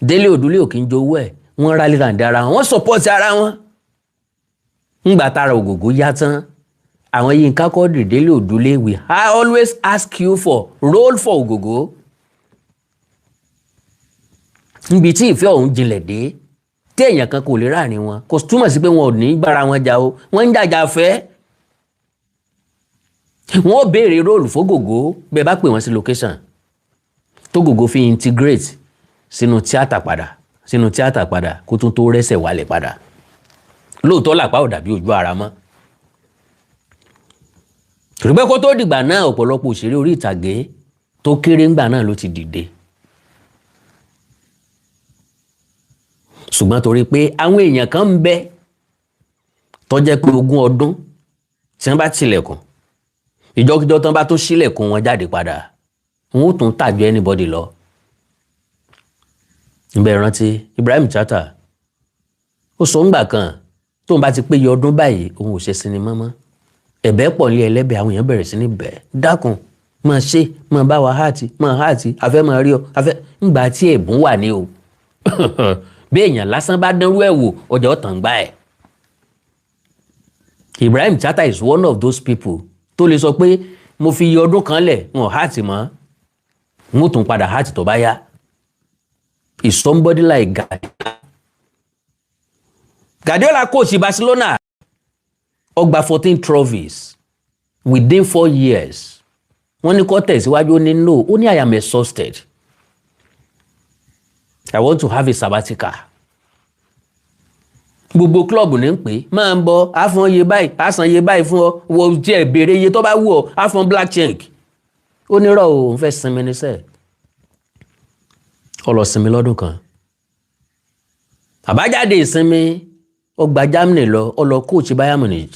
Délé Òdúlé ò kí ń jowó ẹ̀, wọ́n rálé ràǹdà ara wọn, wọ́n support ara wọn. Ńgbà tára Ogogo yá tán, àwọn Yínká Quadri, Délé Òdúlé, we always ask you for role for Ogogo. Níbi tí ìfẹ́ ọ̀hún jinlẹ̀ dé, tí èèyàn kan kò lè ráàrin wọn, kò túmọ̀ sí pé wọn ò ní bára wọn jà o, wọ́n ń jàjà fẹ́. Wọ́n ó béèrè róòlù f'Ogogo bẹ́ẹ̀ bá pè wọ́n sí location t'Ogogo fi integrate sínú tíátà padà kó tún tó rẹ́sẹ̀ wálẹ̀ padà. Lóòótọ́ làpá ò dàbí ojú ara mọ́. Rìpẹ́ kó tó dìgbà náà ọ̀pọ̀lọpọ̀ òṣèré orí ìtàgé tó kéré ńgbà náà ló ti dìde. Ṣùgbọ́n torí pé àwọn èèyàn kan ń bẹ tó jẹ́ pé 20 ọdún tí wọ́n bá tilẹ̀kùn, ìjọ́kíjọ́ tán bá tó ṣílẹ̀kùn wọn jáde padà, wọn ó tún tàjọ anybody lọ. Ìbẹ̀ rántí Ibrahim Chatta ó sọ ńgbà kan tóun bá ti péye ọdún báyìí òun ò ṣe sinimá mọ́. Ẹ̀bẹ̀ pọ̀ ní ẹlẹ́bẹ̀, àwọn èèyàn bẹ̀rẹ̀ sí ní bẹ̀, dákun máa ṣe, máa bá wa háàtì, afẹ́ máa rí ọ, afẹ́ ńgbà tí ẹ̀bùn wà ní o. Bí èèyàn lásán bá dánrú ẹ̀ wò ọjà ọ̀tàn gbá ẹ̀. Ibrahim Chatta is one of those people tó lè sọ pé mo fi iye ọdún kan lẹ̀ wọn háàtì mọ́, mo tún padà háàtì tó bá yá. Is somebody like Guardiola coach Barcelona, ó gba 14 trophies within 4 years. Wọ́n ní kó tẹ̀síwájú, ó ní no, ó ní I am exhausted. I want to have a sabbatical. Gbogbo club ní ń pè, máa ń bọ̀, á fún iye báyìí, á san iye báyìí fún ọ, wo jẹ́ béèrè iye tó bá wù ọ, á fún black check. Ó ní rọ̀ o, ń fẹ́ sinmi ní sẹ́ẹ̀. Ó lọ sinmi lọ́dún kan. Àbájáde ìsinmi, ó gba Germany lọ, ó lọ coach Bayern Munich.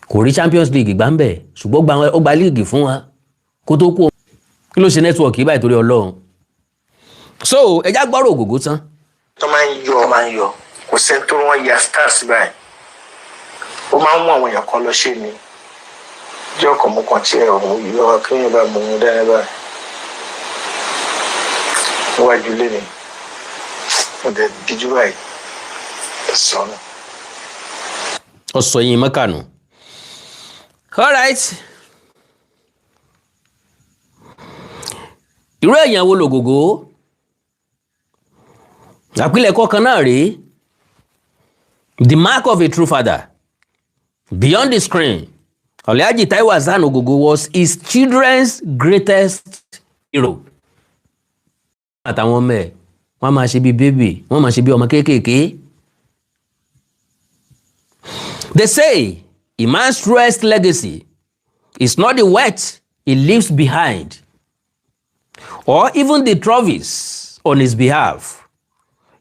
Kò rí Champions League gbà ń bẹ̀, ṣùgbọ́n ó gba league fún wa kó tó kú. Kí ló ṣe network yìí báyìí torí Ọlọ́run. So ẹja gbọ́rọ̀ Ogogo tán. tó máa ń yọ kò sẹ́ni tó wọ́n ya stars báyìí ó máa ń mú àwọn èèyàn kan lọ ṣe ni jẹ́ ọkọ̀ mú kan tí ẹ̀ ọ̀hún yìí lọ́wọ́ kí èèyàn bá mú un dání báyìí níwájú ilé mi mo dẹ̀ díjú báyìí sọnù. Ọ̀sọ̀ yìí mọ́kànù. All right. Irú èèyàn wo l'Ogogo? Àpilẹ̀kọ kan náà rèé. The mark of a true father. Beyond the screen, Alhaji Taiwo Hassan Ogogo was his children's greatest hero. Àtàwọn ọmọ ẹ̀, wọ́n máa ṣe bí bébì, wọ́n máa ṣe bí ọmọ kéékèèké. They say a man's truest legacy is not the wealth he leaves behind, or even the trophies on his behalf.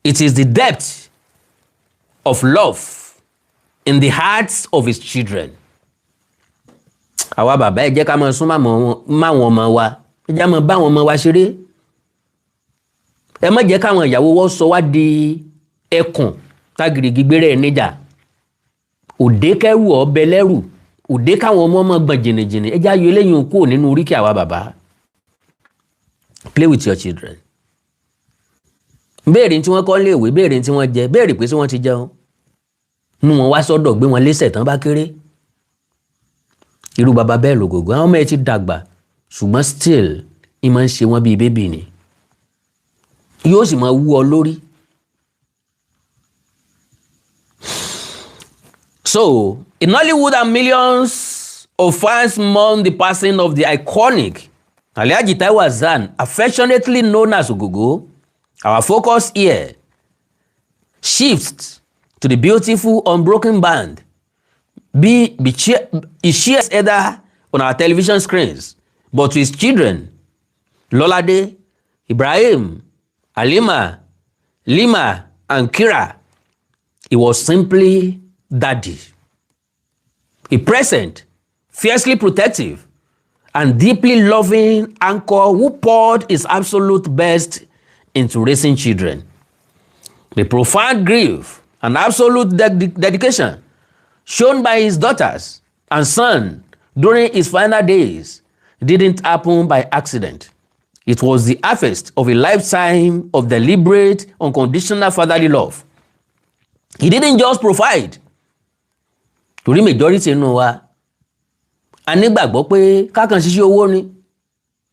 It is the depth of love in the hearts of his children. Àwa bàbá ẹ jẹ́ ká máa sún máwọn ọmọ wa, ẹ jẹ́ máa bá àwọn ọmọ wa ṣeré. Ẹ má jẹ́ káwọn ìyàwó wọ́n sọ wá di ẹkùn tágìrìgì gbére ẹ̀ níjà. Òde kẹ́rù ọbẹ̀ lẹ́rù, òde káwọn ọmọ gbọ̀n jìnnìjìnnì, ẹ jẹ́ ayọ̀ eléyìí kúrò nínú oríkì àwa bàbá. Play with your children. Béèrè tí wọ́n kọ́ léèwé, béèrè tí wọ́n jẹ, béèrè pé tí wọ́n ti jẹun. Mú wọn wá sọ́dọ̀, gbé wọn lésẹ̀ tán bá kéré. Irú bàbá bẹ́ẹ̀ l'Ogogo, àwọn ọmọ ẹ ti dàgbà, ṣùgbọ́n still ìmọ̀ ń ṣe wọ́n bíi bébì ni. Yóò sì máa wú ọ lórí. So, in Hollywood and millions of fans mourn the passing of the iconic Alhaji Taiwo Hassan, affectionately known as Ogogo. Our focus here shifts to the beautiful unbroken band he shares either on our television screens, but to his children, Lolade, Ibrahim, Halima, Lima, and Kira, he was simply daddy. A present, fiercely protective, and deeply loving anchor who poured his absolute best into raising children. The profound grief and absolute dedication shown by his daughters and son during his final days didn't happen by accident. It was the harvest of a lifetime of deliberate, unconditional fatherly love. He didn't just provide. Torí majority nínú wa, a nígbàgbọ́ pé kákan ṣiṣẹ́ owó ni,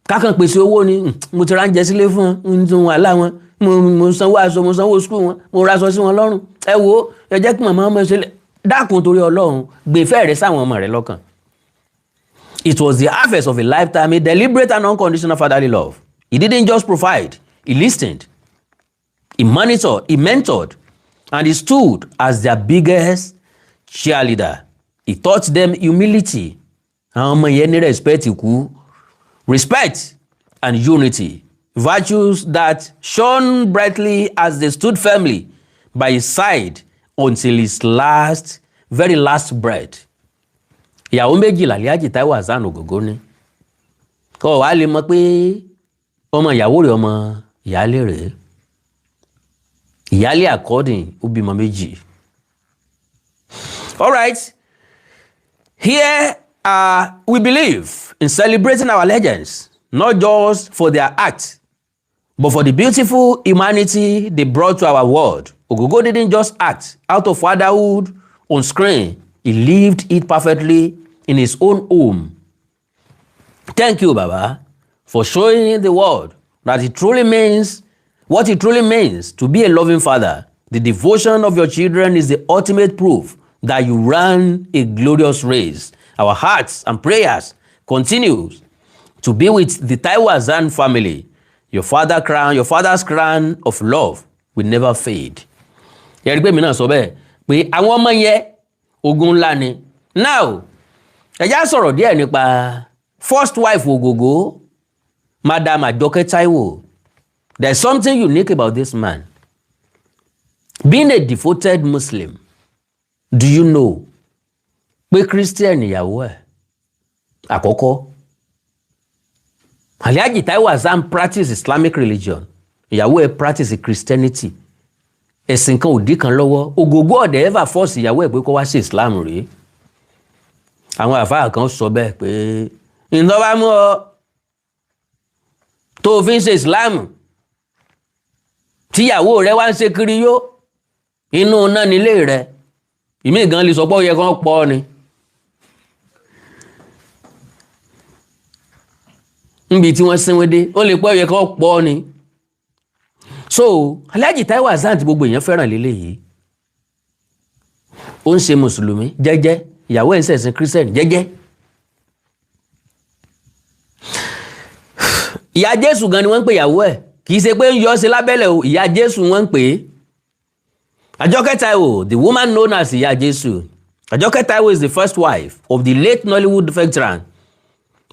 kákan pèsè owó ni, mo ti ránjẹ sílé fún wọn, ní wọn àlá wọn, mo sanwó aṣọ, mo sanwó school wọn, mo raṣọ sí wọn lọ́rùn. Ẹ wo, ẹ jẹ́ kí màmá ọmọ ṣẹlẹ̀. Dákun torí Ọlọ́run, gbèfẹ́ rẹ̀ sáwọn ọmọ rẹ̀ lọ́kàn. It was the harvest of a lifetime, a deliberate and unconditional fatherly love. He didn't just provide, he listened, he monitored, he mentored, and he stood as their biggest cheerleader. He taught them humility, respect, and unity, virtues that shone brightly as they stood firmly by his side until his very last breath. Ìyàwó méjìlá Alhaji Taiwo Hassan Ogogo ní. Kọ́ wá lè mọ̀ pé ọmọ ìyàwó rẹ̀ ọmọ ìyálé rẹ̀. Ìyálé according ó bímọ méjì. All right. Here we believe in celebrating our legends, not just for their act, but for the beautiful humanity they brought to our world. Ogogo didn't just act out of fatherhood on screen. He lived it perfectly in his own home. Thank you, Baba, for showing the world that it truly means what it truly means to be a loving father. The devotion of your children is the ultimate proof that you ran a glorious race. Our hearts and prayers continue to be with the Taiwo Hassan family. Your father's crown of love will never fade. Yẹ́rí pé mi náà sọ bẹ́ẹ̀ pé àwọn ọmọ yẹn ogun ńlá ni. Now, ẹ já sọ̀rọ̀ díẹ̀ nípa first wife Ogogo, Madam Ajoke Taiwo. There's something unique about this man. Being a devoted Muslim, do you know pé Christian ìyàwó ẹ̀ àkọ́kọ́? Alhaji Taiwo Hassan practice Islamic religion. Ìyàwó ẹ̀ practice Christianity. Ẹ̀sìn kan òdì kan lọ́wọ́. Ogogo ọ̀dẹ̀ ever force ìyàwó ẹ̀ pé kó wá sí Islam rèé. Àwọn àfáà kan sọ bẹ́ẹ̀ pé ìtọ́ bá mú ọ tó fi ń ṣe Islam tíyàwó rẹ̀ wá ń ṣe kiri yó inú náà nílé rẹ̀ ìmí gan lè sọ pé ó yẹ kán pọ̀ ni. Níbi tí wọ́n sínwé dé ó lè pé ó yẹ kán pọ̀ ni. So Alhaji Taiwo Hassan tí gbogbo èèyàn fẹ́ràn lélẹ́yìí ó ń ṣe mùsùlùmí jẹ́jẹ́, ìyàwó ẹ̀ ń ṣẹ̀sìn Christian jẹ́jẹ́. Ìyá Jésù gan ni wọ́n ń pè ìyàwó ẹ̀, kì í ṣe pé ń yọ ọ́ sí lábẹ́lẹ̀ o, ìyá Jésù wọ́n ń pè é. Ajoke Taiwo, the woman known as Ìyá Jésù. Ajoke Taiwo is the first wife of the late Nollywood veteran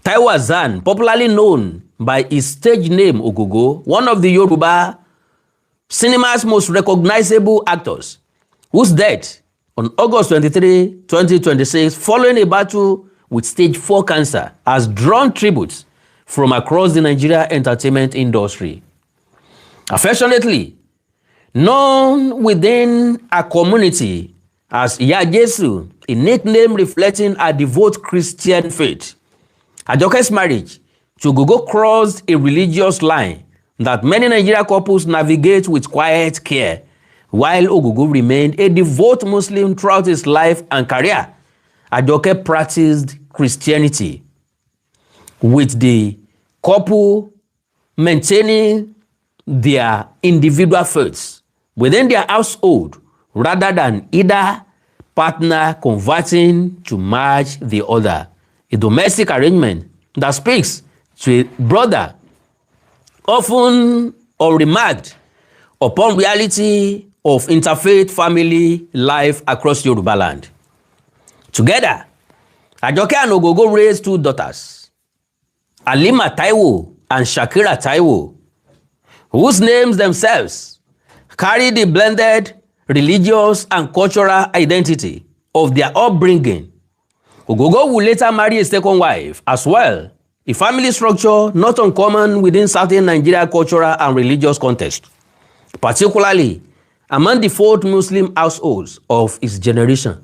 Taiwo Hassan, popularly known by his stage name Ogogo, one of the Yoruba cinema's most recognizable actors, whose death on August 23, 2026, following a battle with stage 4 cancer, has drawn tributes from across the Nigeria entertainment industry. Affectionately known within a community as Ìyá Jésù, a nickname reflecting her devout Christian faith, Ajoke's marriage to Ogogo crossed a religious line that many Nigerian couples navigate with quiet care, while Ogogo remained a devout Muslim throughout his life and career. Ajoke practiced Christianity, with the couple maintaining their individual faiths within their household rather than either partner converting to match the other. A domestic arrangement that speaks to a brother often or remarked upon reality of interfaith family life across Yoruba land. Together, Ajoke and Ogogo raised 2 daughters, Halima Taiwo and Shakira Taiwo, whose names themselves carry the blended religious and cultural identity of their upbringing. Ogogo will later marry a second wife as well, a family structure not uncommon within certain Nigeria cultural and religious context, particularly among the 4 Muslim households of his generation.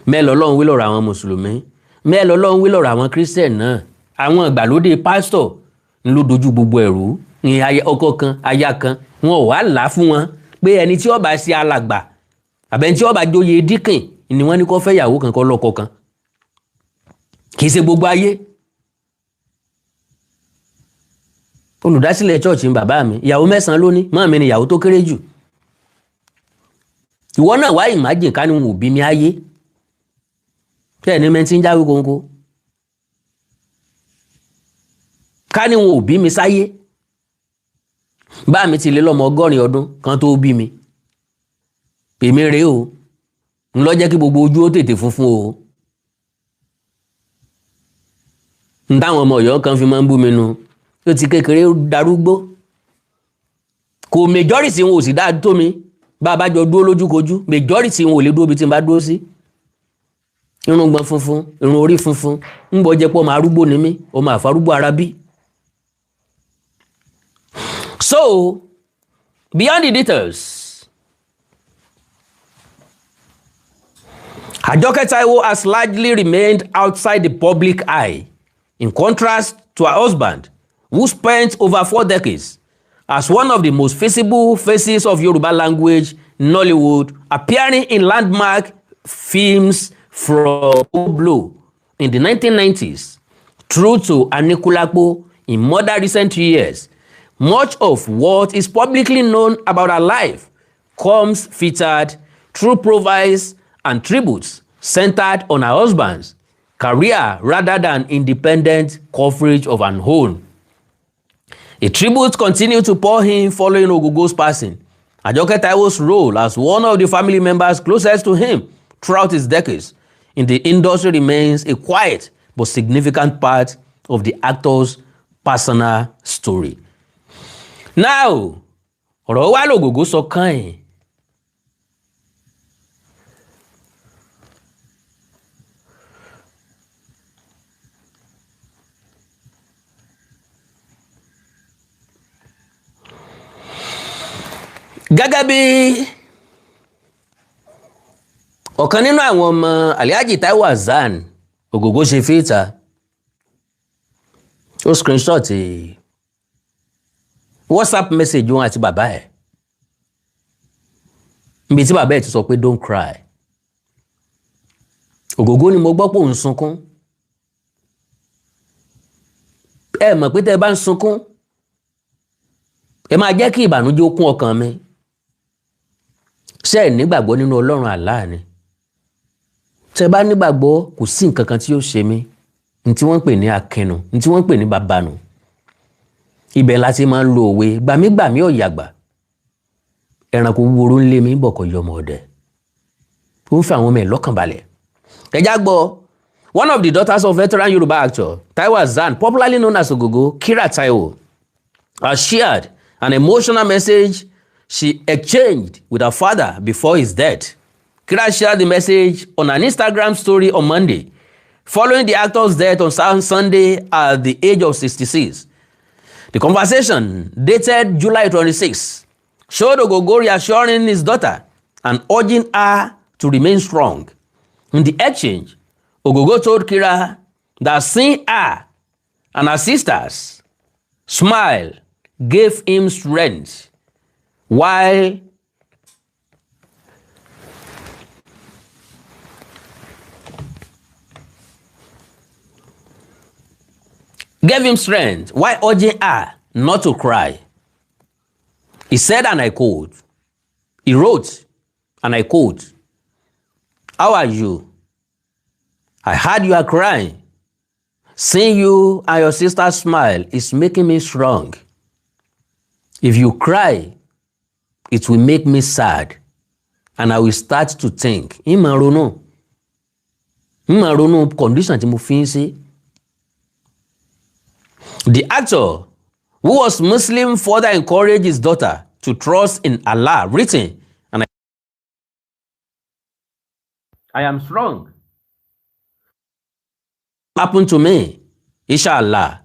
Mẹ́lọ́lọ́run wí lọ́rọ̀ àwọn Mùsùlùmí, mẹ́lọ́lọ́run wí lọ́rọ̀ àwọn Christian náà. Àwọn ìgbàlódé pásítọ̀ ń ló dojú gbogbo ẹ̀rú ní ọkọ kan, aya kan, wọn ò wá là fún wọn pé ẹni tí ó bá ṣe alàgbà àbẹ́ni tí ó bá joyè díkìn ni wọ́n ní kó fẹ́ ìyàwó kan kó lọ́kọ kan. Kì í ṣe gbogbo ayé. Olùdásílẹ̀ church ń bàbá mi, ìyàwó 9 ló ní, mọ́ mi ni ìyàwó tó kéré jù. Ìwọ náà wá imagine ká ní wọn ò bí mi ayé. Kẹ́ ní mẹ́ntí ń jáwé kóńkó. Ká ní wọn ò bí mi sáyé. Bá mi ti lé lọ́mọ 100 ọdún kan tó bí mi. Èmi rèé o. Ń lọ jẹ́ kí gbogbo ojú ó tètè funfun o. Ń táwọn ọmọ Ọ̀yọ́ kan fi máa ń bú mi nu. Ó ti kékeré darúgbó. Kò majority wọn ò sì dáa tó mi. Bá a bá jọ dúró lójúkojú, majority wọn ò lè dúró bí tí n bá dúró sí. Irun gbọ̀n funfun, irun orí funfun, ń bọ́ jẹ́ pé ọmọ arúgbó ni mí, ọmọ àfarúgbó ara bí. So, beyond the details, Ajoke Taiwo has largely remained outside the public eye, in contrast to her husband, who spent over 4 decades as one of the most visible faces of Yoruba language in Nollywood, appearing in landmark films from Oblo in the 1990s through to Anikulapo in more recent years. Much of what is publicly known about her life comes featured through profiles and tributes centered on her husband's career rather than independent coverage of her own. A tribute continued to pour in following Ogogo's passing. Ajoke Taiwo's role as one of the family members closest to him throughout his decades in the industry remains a quiet but significant part of the actor's personal story. Now, ọ̀rọ̀ wá l'Ogogo sọ kàn ẹ̀. Gẹ́gẹ́ bí ọ̀kan nínú àwọn ọmọ Alhaji Taiwo Hassan Ogogo ṣe fíta, ó screenshot WhatsApp message wọn àti bàbá ẹ̀ níbi tí bàbá ẹ̀ ti sọ pé don't cry. Ogogo ni mo gbọ́ pé òun sunkún. Ẹ mọ̀ pé tẹ́ bá ń sunkún, ẹ máa jẹ́ kí ìbànújẹ́ ó kún ọkàn mi. Ṣé ẹ nígbàgbọ́ nínú Ọlọ́run Allah ni? Tẹ́ bá nígbàgbọ́ kò sí nǹkan kan tí yóò ṣe mí. Ní tí wọ́n ń pè ní akẹnu, ní tí wọ́n ń pè ní babanu. Ibẹ̀ la ti máa ń lo òwe gbàmígbàmí ọ̀yàgbà. Ẹranko wúwo ń lé mi bọ̀kọ̀ yọmọ ọdẹ. Ó ń fi àwọn ọmọ ẹ̀ lọ́kàn balẹ̀. Ẹja gbọ́, one of the daughters of veteran Yoruba actor Taiwo Hassan, popularly known as Ogogo, Kira Taiwo, has shared an emotional message she exchanged with her father before his death. Kira shared the message on an Instagram story on Monday, following the actor's death on Sunday at the age of 66. The conversation, dated July 26, showed Ogogo reassuring his daughter and urging her to remain strong. In the exchange, Ogogo told Kira that seeing her and her sisters smile gave him strength, while urging her not to cry. He said, and I quote, he wrote, and I quote, "How are you? I heard you are crying. Seeing you and your sister smile is making me strong. If you cry, it will make me sad and I will start to think ìmọ̀ ronú condition tí mo fi ń sí. The actor who was Muslim further encouraged his daughter to trust in Allah, written, and I am strong. Happen to me, inshallah.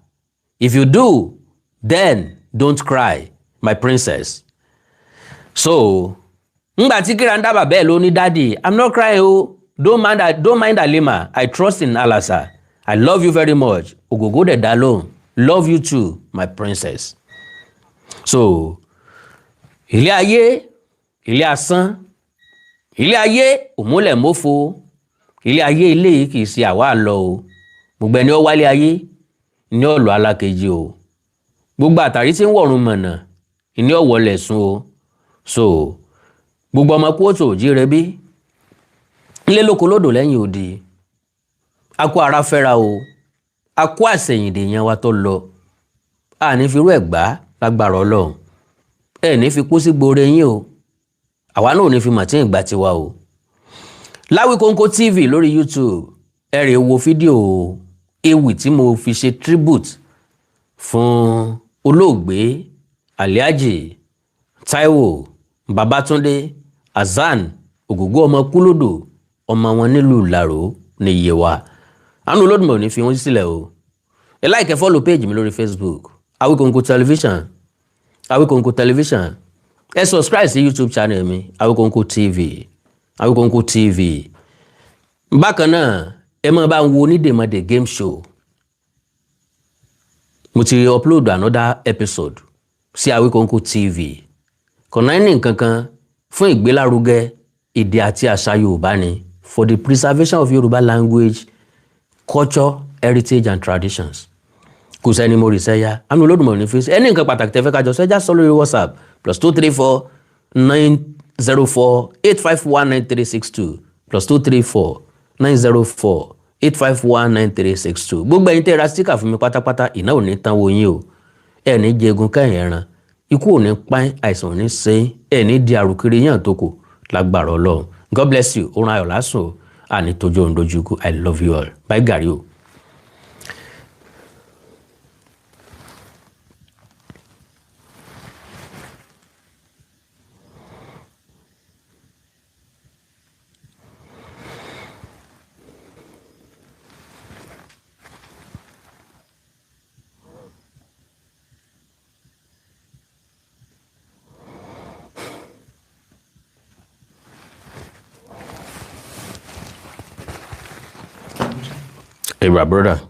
If you do, then don't cry, my princess. So, ngbà tí Kiranda bàbá ló ní daddy, I'm not crying o. Don't mind Halima. I trust in Allah, sir. I love you very much. Ogogo de Dalon. Love you too, my princess. So, ilé ayé, ilé asán, ilé ayé òmúlẹ̀ mófo, ilé ayé ilé yìí kìí ṣe àwa lọ o. Gbogbo ẹni ó wálé ayé ní ọ̀lọ́ alákejì o. Gbogbo àtàrí tí ń wọ̀run mọ̀nà ní ọ̀wọ́lẹ̀ sùn o. So, gbogbo ọmọ kóòtù òjíire bí ilé lóko lódò lẹ́yìn odi. A kó ara fẹ́ra o. A kó àsẹ̀yìndè yẹn wa tó lọ. A ní fi rú ẹ̀gbá lágbára Ọlọ́run. Ẹ ní fi kú sí gbore yín o. Àwa náà ò ní fi màtí ìgbà tiwa o. Láwíkóńkó TV lórí YouTube. Ẹ rè wo fídíò ewì tí mo fi ṣe tribute fún olóògbé Alhaji Taiwo Babatunde Hasan Ogogo ọmọ kúlódò ọmọ wọn nílùú Ìláró ní Yewa. Àánú Olódùmarè ní fi wọ́n sílẹ̀ o. Ẹ like ẹ follow page mi lórí Facebook Awíkóńkó Television. Ẹ subscribe sí YouTube channel mi Awíkóńkó TV. Bákan náà ẹ máa bá ń wo Onídèmọdè game show. Mo ti upload another episode sí Awíkóńkó TV. Kọ̀nà ní nǹkankan fún ìgbélárugẹ èdè àti àṣà Yorùbá ni, for the preservation of Yoruba language, culture, heritage and traditions. Kò sẹ́ni mo rí sẹ́yà. Àánú Olódùmarè ní fi ẹni nǹkan pàtàkì tẹ́fẹ́ kájọ sẹ́jà sọ lórí WhatsApp +234 904 851 9362 +234 904 851 9362. Gbogbo ẹ̀yin tẹ́ ra sticker fún mi pátápátá iná ò ní tán wo yín o. Ẹ ní jẹgun kẹ́yìn ẹran. Ikú ò ní páín, àìsàn ò ní ṣe, ẹ ní di àrùkiri yàn tó kù lágbára Ọlọ́run. God bless you. Orun ayọ̀ lásùn. Àní tójú òun dojú kú. I love you all. Bye gàrí o. Hey, my brother.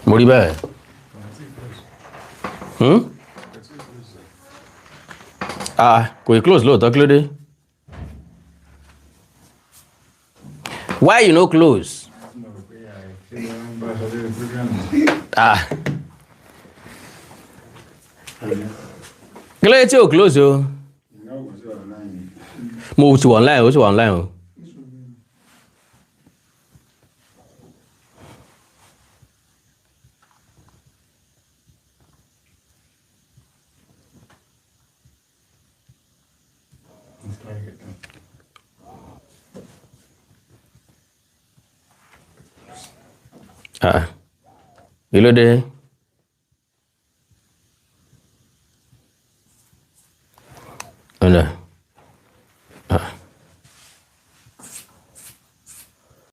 Mo rí bẹ́ẹ̀. Kò ì close lóòótọ́ kí ló dé? Why you no close? Kí ló dé tí o close o? Mo ti wà online, o ti wà online o. Kí ló dé?